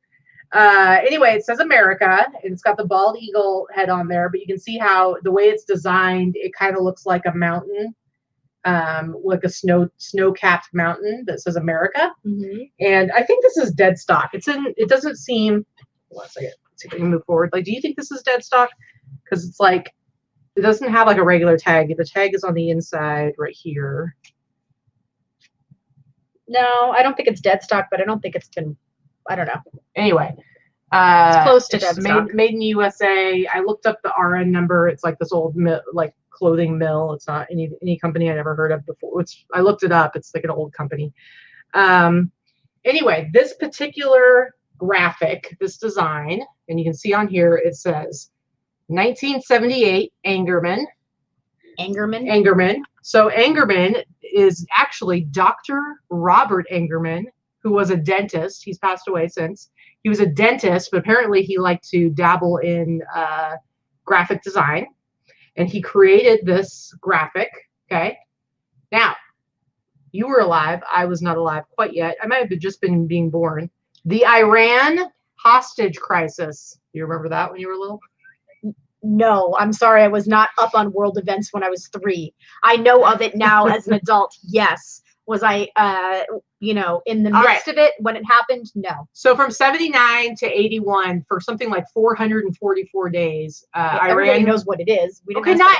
Anyway, it says America, and it's got the bald eagle head on there, but you can see how the way it's designed, it kind of looks like a mountain, like a snow-capped mountain that says America. Mm-hmm. And I think this is dead stock. It doesn't seem, hold on a second, let's see if I can move forward. Like, do you think this is dead stock? Because it's like, it doesn't have like a regular tag. The tag is on the inside right here. No, I don't think it's dead stock, but I don't think it's been, I don't know. Anyway, it's close to dead stock. Made in the USA. I looked up the RN number. It's like this old like clothing mill. It's not any company I'd ever heard of before. I looked it up. It's like an old company. Anyway, this particular graphic, this design, and you can see on here, it says 1978 Angerman. Angerman. So Angerman is actually Dr. Robert Angerman, who was a dentist. He's passed away since. He was a dentist, but apparently he liked to dabble in graphic design. And he created this graphic, okay? Now, you were alive. I was not alive quite yet. I might have just been being born. The Iran hostage crisis. You remember that when you were little? No, I'm sorry. I was not up on world events when I was 3. I know of it now as an adult. Yes. Was I, in the midst of it when it happened? No. So from 79 to 81, for something like 444 days, everybody Iran knows what it is. We didn't not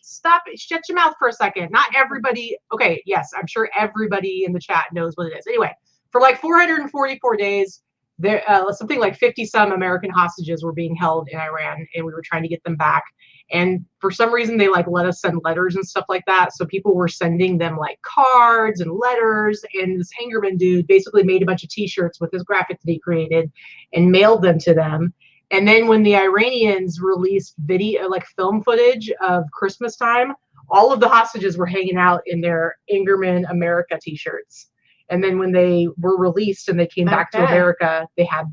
stop it. Shut your mouth for a second. Not everybody. Okay, yes, I'm sure everybody in the chat knows what it is. Anyway, for like 444 days, there something like 50 some American hostages were being held in Iran, and we were trying to get them back. And for some reason, they like let us send letters and stuff like that. So people were sending them like cards and letters. And this Angerman dude basically made a bunch of T-shirts with his graphic that he created and mailed them to them. And then when the Iranians released video, like film footage of Christmas time, all of the hostages were hanging out in their Angerman America T-shirts. And then when they were released and they came back to America, they had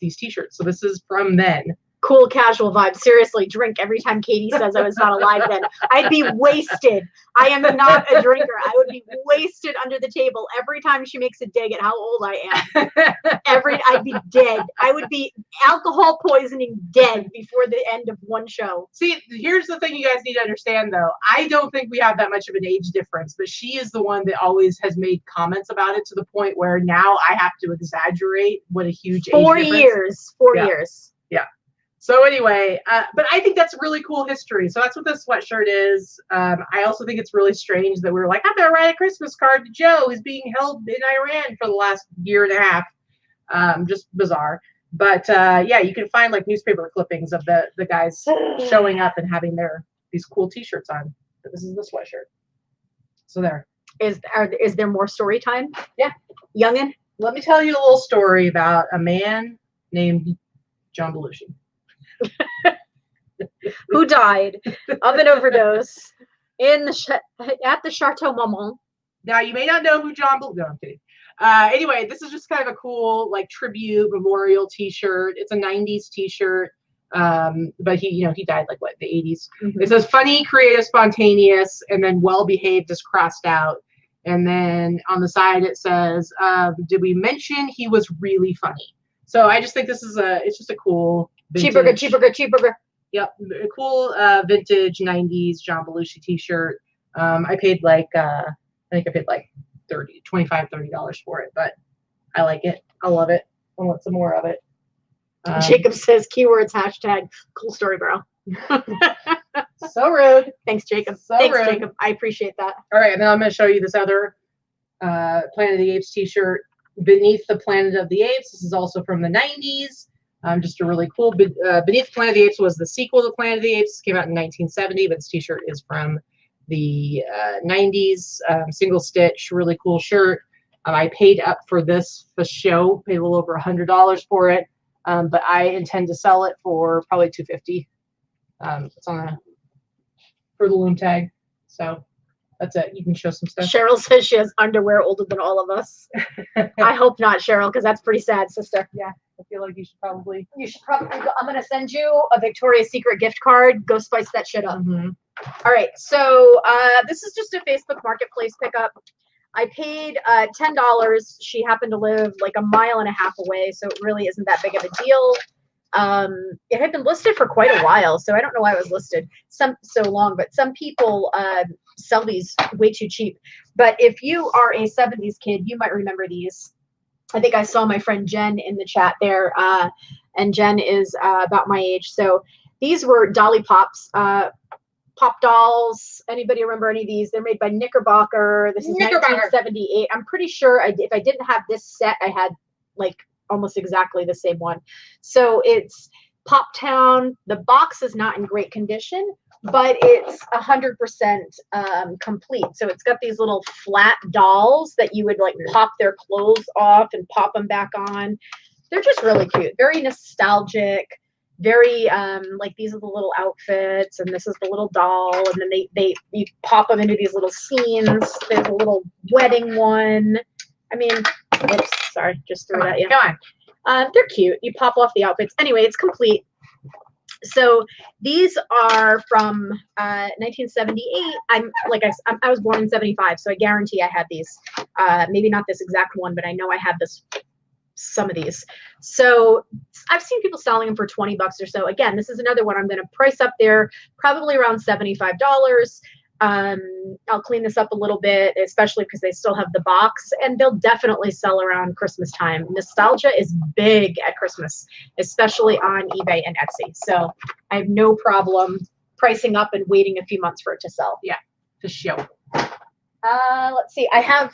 these T-shirts. So this is from then. Cool casual vibe. Seriously, drink every time Katy says I was not alive then. I'd be wasted. I am not a drinker. I would be wasted under the table every time she makes a dig at how old I am. I'd be dead. I would be alcohol poisoning dead before the end of one show. See, here's the thing you guys need to understand though. I don't think we have that much of an age difference, but she is the one that always has made comments about it to the point where now I have to exaggerate what a huge age difference. 4 years. Yeah. So anyway, but I think that's really cool history. So that's what this sweatshirt is. I also think it's really strange that we were like, I'm going to write a Christmas card to Joe, who's being held in Iran for the last year and a half. Just bizarre. But yeah, you can find like newspaper clippings of the guys showing up and having these cool T-shirts on. But this is the sweatshirt. So there. Is there more story time? Yeah. Youngin? Let me tell you a little story about a man named John Belushi. who died of an overdose at the Chateau Marmont. Now, you may not know who John Blue. No, I'm kidding. Anyway, this is just kind of a cool like tribute memorial T-shirt. It's a '90s T-shirt, but he died like what, the '80s. Mm-hmm. It says funny, creative, spontaneous, and then well-behaved is crossed out. And then on the side it says, did we mention he was really funny? So I just think this is it's just a cool vintage, cheeseburger. Yep, a cool vintage '90s John Belushi T-shirt. I paid like I think I paid like $25-$30 for it, but I like it. I love it. I want some more of it. Jacob says keywords #, cool story, bro. So rude. Thanks, Jacob. So Thanks, rude. Jacob. I appreciate that. All right, and then I'm going to show you this other Planet of the Apes T-shirt, Beneath the Planet of the Apes. This is also from the '90s. Just a really cool. Beneath the Planet of the Apes was the sequel to Planet of the Apes. It came out in 1970, but this T-shirt is from the '90s. Single stitch, really cool shirt. I paid up for this for show. Paid a little over $100 for it, but I intend to sell it for probably $250. It's on for the loom tag. So that's it. You can show some stuff. Cheryl says she has underwear older than all of us. I hope not, Cheryl, because that's pretty sad, sister. Yeah, I feel like you should probably. I'm going to send you a Victoria's Secret gift card. Go spice that shit up. Mm-hmm. All right. So this is just a Facebook Marketplace pickup. I paid $10. She happened to live like a mile and a half away, so it really isn't that big of a deal. It had been listed for quite a while, so I don't know why it was listed so long, but some people sell these way too cheap. But if you are a 70s kid, you might remember these. I think I saw my friend Jen in the chat there, and Jen is about my age. So these were Dolly Pops, Pop dolls. Anybody remember any of these? They're made by Knickerbocker. This is 1978. I'm pretty sure if I didn't have this set, I had like almost exactly the same one. So it's Pop Town. The box is not in great condition, but it's 100% complete. So it's got these little flat dolls that you would like pop their clothes off and pop them back on. They're just really cute, very nostalgic, very like these are the little outfits and this is the little doll, and then you pop them into these little scenes. There's a little wedding one. I mean, oops, sorry, just threw that. Yeah, go on. They're cute. You pop off the outfits. Anyway, it's complete. So these are from 1978. I was born in '75, so I guarantee I had these. Maybe not this exact one, but I know I had some of these. So I've seen people selling them for $20 or so. Again, this is another one I'm going to price up there, probably around $75. I'll clean this up a little bit, especially because they still have the box, and they'll definitely sell around Christmas time. Nostalgia is big at Christmas, especially on eBay and Etsy. So I have no problem pricing up and waiting a few months for it to sell. Yeah, for sure. Let's see. I have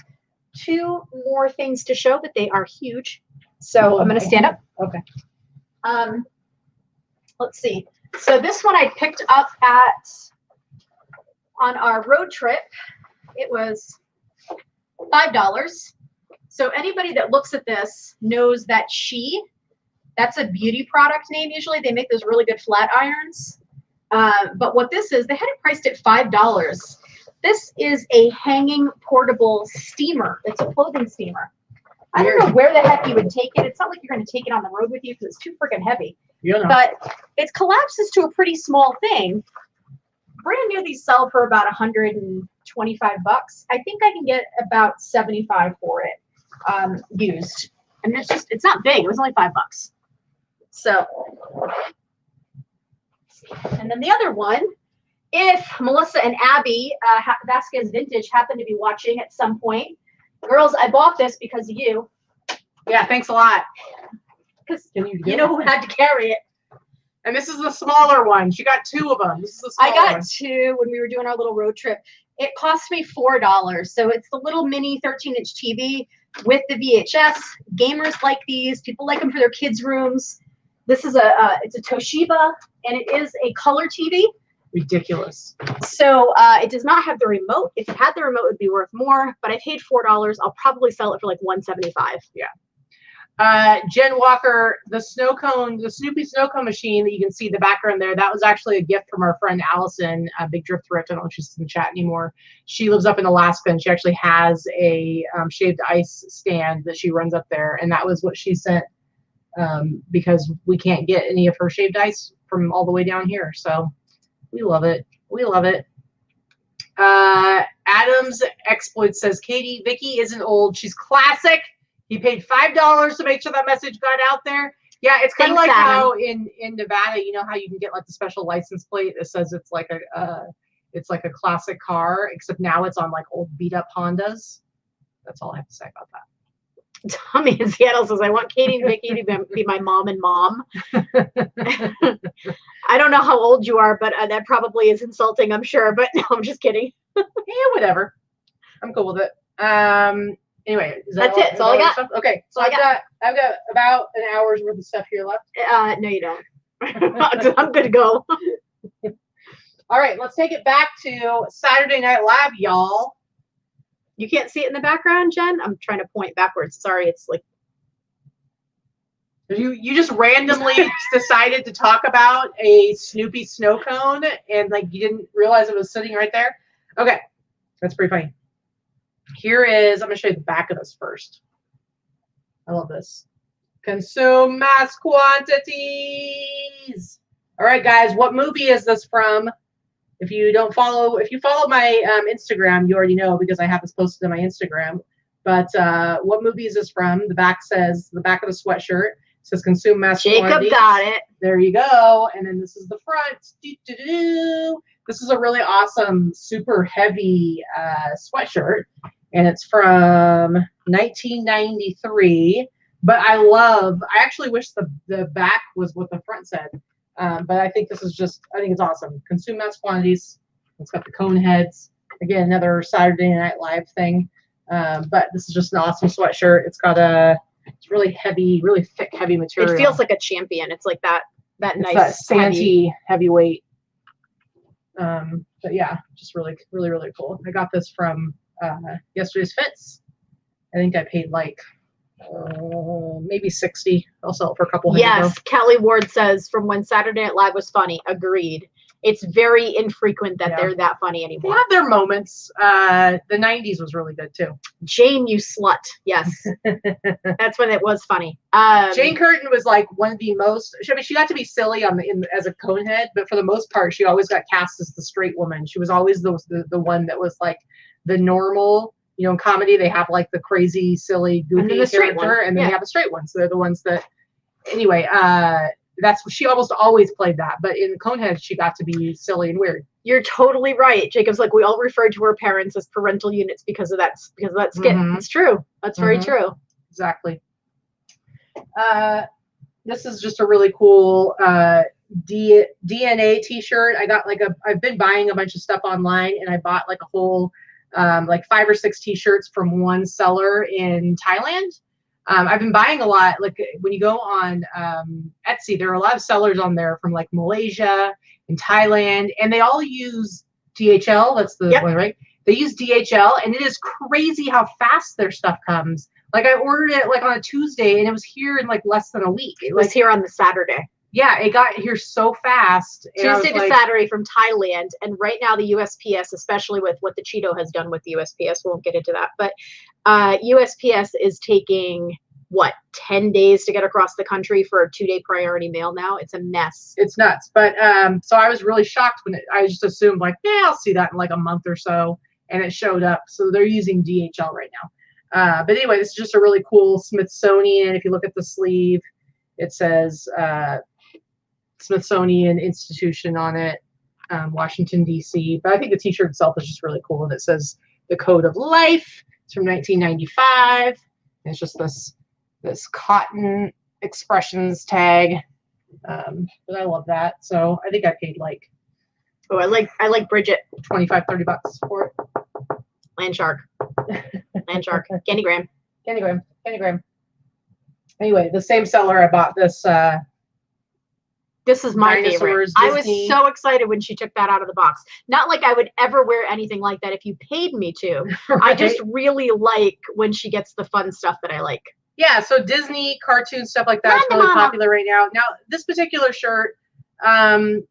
two more things to show, but they are huge. So I'm going to stand up. Okay. Let's see. So this one I picked up on our road trip. It was $5. So anybody that looks at this knows that that's a beauty product name. Usually they make those really good flat irons. But what this is, they had it priced at $5. This is a hanging portable steamer. It's a clothing steamer. I don't know where the heck you would take it. It's not like you're going to take it on the road with you because it's too freaking heavy. Yeah. But it collapses to a pretty small thing. Brand new, these sell for about $125. I think I can get about $75 for it used. And it's not big. It was only $5. So, and then the other one, if Melissa and Abby Vasquez Vintage happen to be watching at some point, girls, I bought this because of you. Yeah, thanks a lot. Because you know who had to carry it. And this is the smaller one. She got two of them. This is the smaller I got two when we were doing our little road trip. It cost me $4. So it's the little mini 13-inch TV with the VHS. Gamers like these. People like them for their kids' rooms. This is it's a Toshiba, and it is a color TV. Ridiculous. So it does not have the remote. If it had the remote, it would be worth more. But I paid $4. I'll probably sell it for like $175. Yeah. Jen Walker, the Snoopy snow cone machine that you can see in the background there, that was actually a gift from our friend Allison, Big Drip Thrift. I don't know if she's in the chat anymore. She lives up in Alaska, and she actually has a shaved ice stand that she runs up there, and that was what she sent because we can't get any of her shaved ice from all the way down here. So we love it. We love it. Adams Exploit says, Katie, Vikki isn't old. She's classic. He paid $5 to make sure that message got out there. Yeah, it's kind of like Adam. How in Nevada, you know how you can get like the special license plate that says it's like a classic car, except now it's on like old beat up Hondas. That's all I have to say about that. Tommy in Seattle says, I want Katie and Vikki to be my mom and mom. I don't know how old you are, but that probably is insulting, I'm sure. But no, I'm just kidding. Yeah, whatever. I'm cool with it. Anyway, that's it. That's all I got. Stuff? Okay, so I've got about an hour's worth of stuff here left. No, you don't. I'm good to go. All right, let's take it back to Saturday Night Live, y'all. You can't see it in the background, Jen? I'm trying to point backwards. Sorry, it's like you just randomly decided to talk about a Snoopy snow cone and like you didn't realize it was sitting right there. Okay, that's pretty funny. Here is, I'm going to show you the back of this first. I love this. Consume mass quantities. All right, guys, what movie is this from? If you follow my Instagram, you already know because I have this posted on my Instagram. But what movie is this from? The back says, the back of the sweatshirt says consume mass quantities. Jacob got it. There you go. And then this is the front. This is a really awesome, super heavy sweatshirt. And it's from 1993. But I actually wish the back was what the front said. But I think this is I think it's awesome. Consume mass quantities. It's got the cone heads. Again, another Saturday Night Live thing. But this is just an awesome sweatshirt. It's really heavy, really thick, heavy material. It feels like a champion. It's like that nice that Santee heavyweight. But yeah, just really, really, really cool. I got this from yesterday's Fits. I think I paid like maybe $60. I'll sell it for a couple $100. Yes, Kelly Ward says from when Saturday Night Live was funny. Agreed. It's very infrequent that they're that funny anymore. They have their moments. The 90s was really good too. Jane, you slut. Yes. That's when it was funny. Jane Curtin was like one of the most, she got to be silly as a conehead, but for the most part, she always got cast as the straight woman. She was always the one that was like the normal, in comedy, they have like the crazy, silly, goofy character, and then they have a straight one. So they're the ones that, anyway, that's what she almost always played that. But in Conehead, she got to be silly and weird. You're totally right. Jacob's like, we all referred to our parents as parental units because of that skit. Mm-hmm. It's true. That's very true. Exactly. This is just a really cool DNA t-shirt. I got I've been buying a bunch of stuff online, and I bought like a whole 5 or 6 t-shirts from one seller in Thailand. I've been buying a lot. Like when you go on Etsy, there are a lot of sellers on there from like Malaysia and Thailand, and they all use DHL. That's the one, right? They use DHL, and it is crazy how fast their stuff comes. Like I ordered it like on a Tuesday, and it was here in like less than a week. It was here on the Saturday. Yeah, it got here so fast. Tuesday to Saturday from Thailand. And right now the USPS, especially with what the Cheeto has done with the USPS, we won't get into that. But USPS is taking, 10 days to get across the country for a 2-day priority mail now? It's a mess. It's nuts. But so I was really shocked when I just assumed like, I'll see that in like a month or so. And it showed up. So they're using DHL right now. But anyway, this is just a really cool Smithsonian. If you look at the sleeve, it says Smithsonian Institution on it, Washington, D.C. But I think the t-shirt itself is just really cool. And it says the Code of Life. It's from 1995. And it's just this cotton expressions tag. But I love that. So I think I paid like, I like Bridget. $25-30 for it. Land Shark. Candygram. Anyway, the same seller I bought this. This is my favorite. I was so excited when she took that out of the box. Not like I would ever wear anything like that if you paid me to. Right. I just really like when she gets the fun stuff that I like. Yeah, so Disney cartoon stuff like that is really popular right now. Now, this particular shirt, I've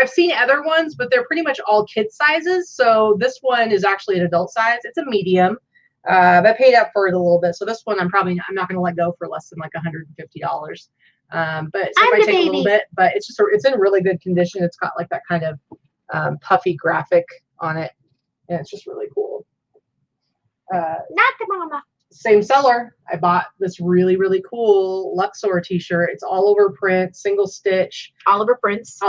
seen other ones, but they're pretty much all kid sizes. So this one is actually an adult size. It's a medium. I paid up for it a little bit. So this one I'm not going to let go for less than like $150. But so it might take a little bit, but it's in really good condition. It's got like that kind of puffy graphic on it. And it's just really cool. Not the mama. Same seller. I bought this really, really cool Luxor t-shirt. It's all over print, single stitch. Oliver Prince.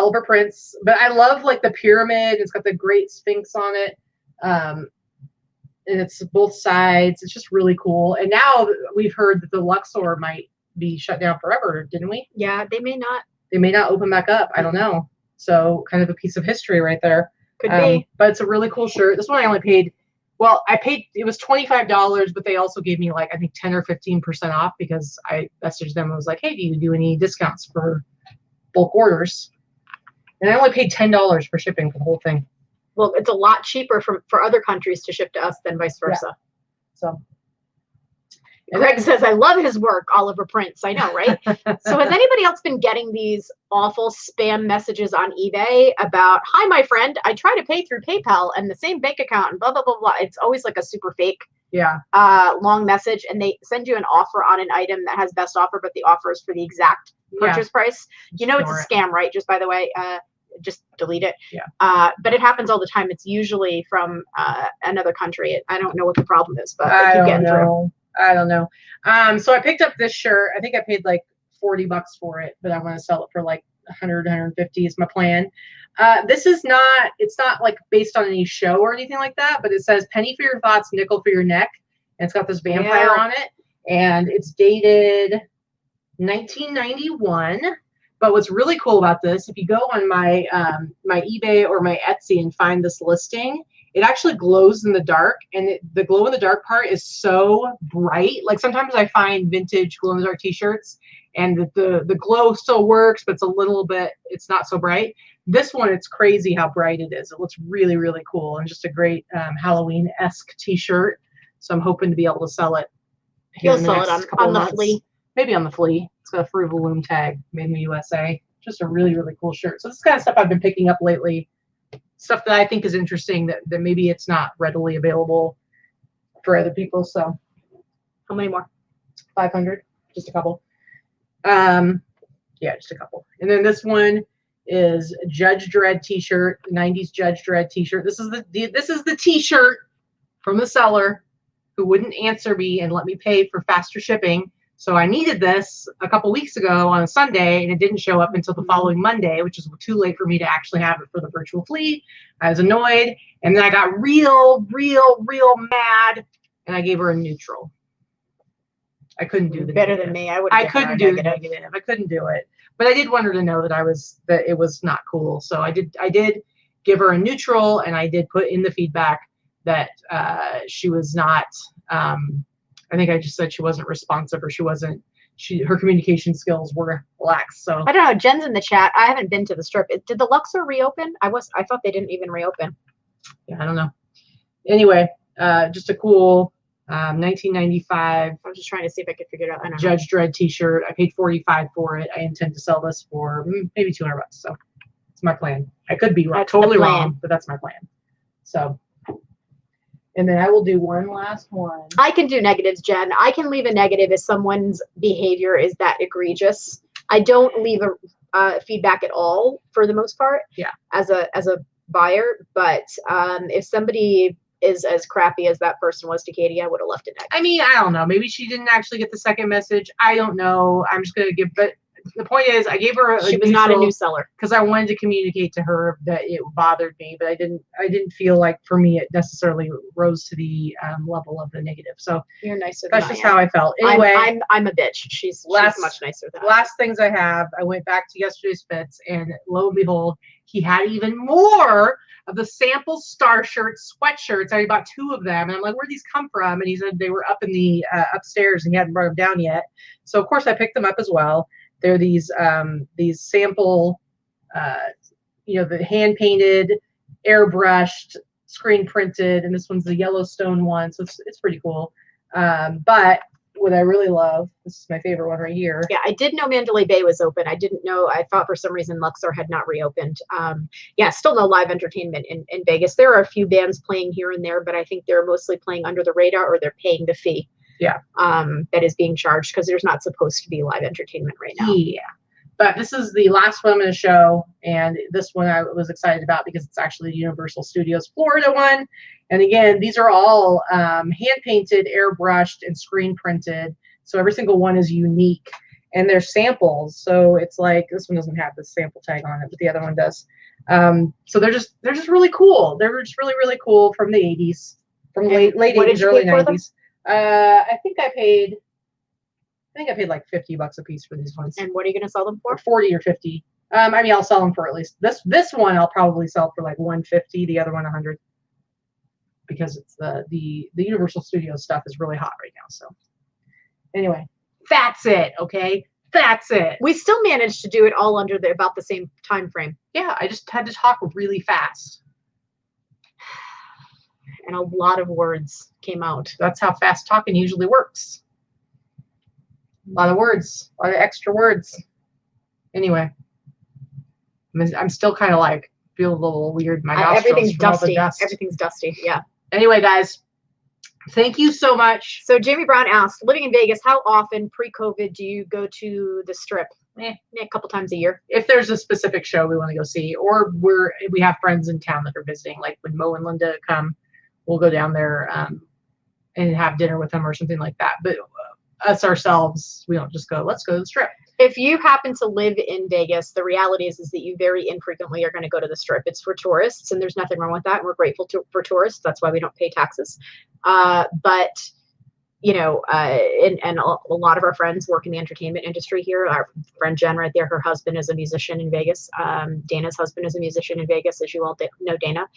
But I love like the pyramid. It's got the great sphinx on it. And it's both sides. It's just really cool. And now we've heard that the Luxor might be shut down forever, didn't we? Yeah, they may not. They may not open back up. I don't know. So kind of a piece of history right there. Could be. But it's a really cool shirt. This one I only paid. Well, it was $25, but they also gave me like, I think 10 or 15% off because I messaged them and was like, hey, do you do any discounts for bulk orders? And I only paid $10 for shipping for the whole thing. Well, it's a lot cheaper for other countries to ship to us than vice versa. Yeah. So Greg says, I love his work, Oliver Prince. I know, right? So has anybody else been getting these awful spam messages on eBay about, hi, my friend, I try to pay through PayPal and the same bank account and blah, blah, blah, blah. It's always like a super fake long message. And they send you an offer on an item that has best offer, but the offer is for the exact purchase price. You know, it's a scam, right? Just by the way, just delete it. Yeah. But it happens all the time. It's usually from another country. I don't know what the problem is, but I don't know. So I picked up this shirt. I think I paid like $40 for it, but I want to sell it for like 100, 150 is my plan. It's not like based on any show or anything like that, but it says penny for your thoughts, nickel for your neck. And it's got this vampire on it, and it's dated 1991. But what's really cool about this, if you go on my my eBay or my Etsy and find this listing, it actually glows in the dark, and the glow in the dark part is so bright. Like sometimes I find vintage glow in the dark t-shirts and the glow still works, but it's not so bright. This one, it's crazy how bright it is. It looks really, really cool and just a great Halloween-esque t-shirt. So I'm hoping to be able to sell it. You'll sell it on the flea. Maybe on the flea. It's got a Fruit of the Loom tag, made in the USA. Just a really, really cool shirt. So this kind of stuff I've been picking up lately. Stuff that I think is interesting that maybe it's not readily available for other people. So how many more? 500, just a couple. Yeah, just a couple. And then this one is Judge Dredd t-shirt, 90s Judge Dredd t-shirt. This is the t-shirt from the seller who wouldn't answer me and let me pay for faster shipping. So I needed this a couple weeks ago on a Sunday, and it didn't show up until the following Monday, which is too late for me to actually have it for the virtual flea. I was annoyed, and then I got real mad, and I gave her a neutral. I couldn't do the better negative. Than me. I couldn't do the negative. I couldn't do it, but I did want her to know that it was not cool. So I did give her a neutral, and I did put in the feedback that she was not. I think I just said she wasn't responsive, or her communication skills were lax. So I don't know. Jen's in the chat. I haven't been to the strip. Did the Luxor reopen? I thought they didn't even reopen. Yeah, I don't know. Anyway, just a cool 1995. I was just trying to see if I could figure it out. I don't know. Judge Dredd t-shirt. I paid $45 for it. I intend to sell this for maybe $200. So it's my plan. I could be wrong, totally wrong, but that's my plan. So. And then I will do one last one. I can do negatives, Jen. I can leave a negative if someone's behavior is that egregious. I don't leave a feedback at all for the most part. Yeah. As a buyer, but if somebody is as crappy as that person was to Katy, I would have left it negative. I mean, I don't know. Maybe she didn't actually get the second message. I don't know. I'm just gonna but the point is, I gave her she was not a new seller because I wanted to communicate to her that it bothered me, but I didn't feel like for me it necessarily rose to the level of the negative. So you're nicer. That's just how I felt. Anyway, I'm a bitch. She's much nicer than last things I have. I went back to yesterday's fits, and lo and behold, he had even more of the sample star shirts, sweatshirts. I bought 2 of them, and I'm like, where'd these come from? And he said they were up in the upstairs, and he hadn't brought them down yet. So of course I picked them up as well. They're these sample, the hand painted, airbrushed, screen printed, and this one's the Yellowstone one, so it's pretty cool. But what I really love, this is my favorite one right here. Yeah, I did know Mandalay Bay was open. I didn't know, I thought for some reason Luxor had not reopened. Yeah, still no live entertainment in Vegas. There are a few bands playing here and there, but I think they're mostly playing under the radar or they're paying the fee. Yeah. That is being charged because there's not supposed to be live entertainment right now. Yeah. But this is the last one I'm going to show, and this one I was excited about because it's actually the Universal Studios Florida one. And again, these are all hand-painted, airbrushed, and screen printed. So every single one is unique, and they're samples. So it's like this one doesn't have the sample tag on it, but the other one does. So they're just really cool. They're just really cool from the 80s, from late 80s, early 90s. I think I paid like $50 a piece for these ones. And what are you going to sell them for? 40 or 50. I mean, I'll sell them for at least this one. I'll probably sell for like 150. The other one 100, because it's the Universal Studios stuff is really hot right now. So anyway, that's it. Okay, that's it. We still managed to do it all under about the same time frame. Yeah, I just had to talk really fast, and a lot of words came out. That's how fast talking usually works. A lot of words, a lot of extra words. Anyway, I'm still kind of like feel a little weird. My nostrils, everything's dusty. Dust. Everything's dusty. Yeah. Anyway, guys, thank you so much. So Jamie Brown asked, living in Vegas, how often pre-COVID do you go to the Strip? A couple times a year. If there's a specific show we want to go see, or we have friends in town that are visiting, like when Mo and Linda come, we'll go down there and have dinner with them or something like that. But us ourselves, we don't just go, let's go to the Strip. If you happen to live in Vegas, the reality is that you very infrequently are going to go to the Strip. It's for tourists, and there's nothing wrong with that. And we're grateful for tourists. That's why we don't pay taxes. But you know, and a lot of our friends work in the entertainment industry here. Our friend Jen right there, her husband is a musician in Vegas. Dana's husband is a musician in Vegas, as you all know Dana.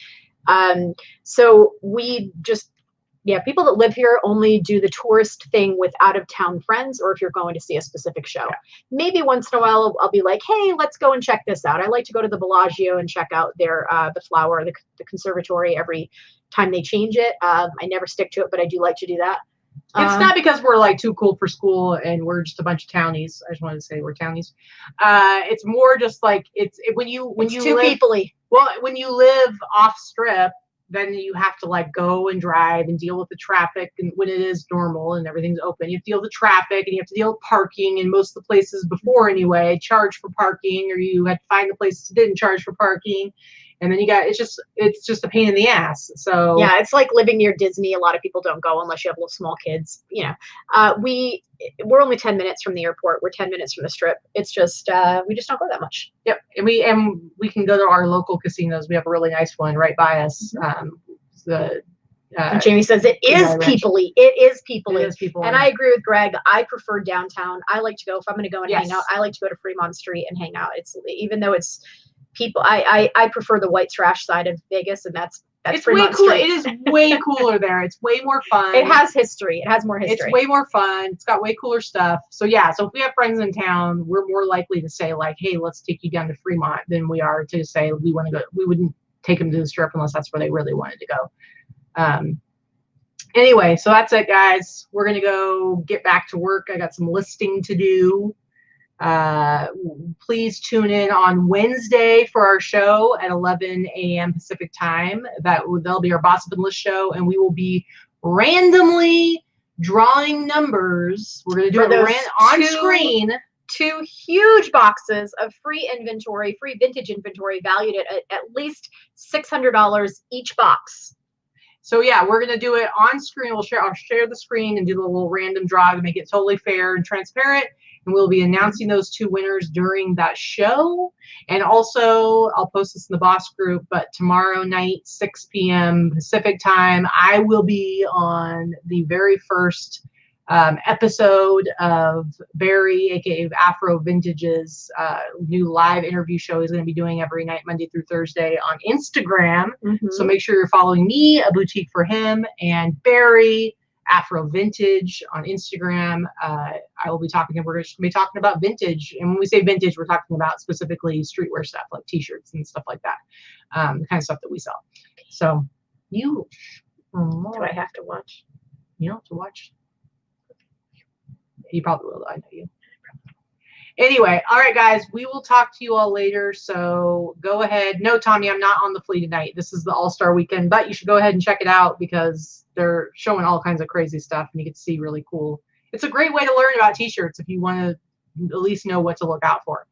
So we just, yeah, people that live here only do the tourist thing with out-of-town friends, or if you're going to see a specific show. Yeah. Maybe once in a while I'll be like, hey, let's go and check this out. I like to go to the Bellagio and check out their the Flower, the conservatory every time they change it. I never stick to it, but I do like to do that. It's not because we're like too cool for school and we're just a bunch of townies. I just wanted to say we're townies. It's more just like when you too peoply. Well, when you live off Strip, then you have to like go and drive and deal with the traffic, and when it is normal and everything's open, you have to deal with the traffic and you have to deal with parking, and most of the places before anyway charge for parking, or you had to find the places that didn't charge for parking, and then you got it's just a pain in the ass. So yeah, it's like living near Disney. A lot of people don't go unless you have little small kids. You know, we're only 10 minutes from the airport. We're 10 minutes from the Strip. It's just we just don't go that much. Yep, and we can go to our local casinos. We have a really nice one right by us. And Jamie says it is peoply. It is peoply. And I agree with Greg. I prefer downtown. I like to go, if I'm going to go and hang out, I like to go to Fremont Street and hang out. It's, even though it's people, I prefer the white trash side of Vegas, and that's it's Fremont way cooler. Street. It is way cooler there. It's way more fun. It has history. It has more history. It's way more fun. It's got way cooler stuff. So yeah, so if we have friends in town, we're more likely to say like, hey, let's take you down to Fremont than we are to say we want to go. We wouldn't take them to the Strip unless that's where they really wanted to go. Anyway, so that's it, guys. We're gonna go get back to work. I got some listing to do. Please tune in on Wednesday for our show at 11 a.m. Pacific time. That'll be our Boss Up and List show, and we will be randomly drawing numbers. We're gonna do it on screen. 2 huge boxes of free inventory, free vintage inventory, valued at least $600 each box. So yeah, we're gonna do it on screen. I'll share the screen and do the little random draw to make it totally fair and transparent. And we'll be announcing those 2 winners during that show. And also, I'll post this in the Boss group, but tomorrow night, 6 p.m. Pacific time, I will be on the very first episode of Barry, aka Afro Vintage's new live interview show he's going to be doing every night, Monday through Thursday, on Instagram. So make sure you're following me, A Boutique for Him, and Barry, Afro Vintage, on Instagram. I will be talking, we're just going to be talking about vintage. And when we say vintage, we're talking about specifically streetwear stuff like t-shirts and stuff like that, the kind of stuff that we sell. So do I have to watch? You don't have to watch. You probably will. I know you. Anyway, all right, guys, we will talk to you all later. So go ahead. No, Tommy, I'm not on the flea tonight. This is the All-Star weekend, but you should go ahead and check it out because they're showing all kinds of crazy stuff and you get to see really cool. It's a great way to learn about t-shirts if you want to at least know what to look out for.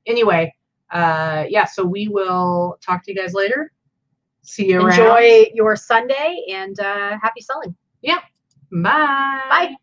Anyway, yeah, so we will talk to you guys later. See you around. Enjoy your Sunday and happy selling. Yeah. Bye. Bye.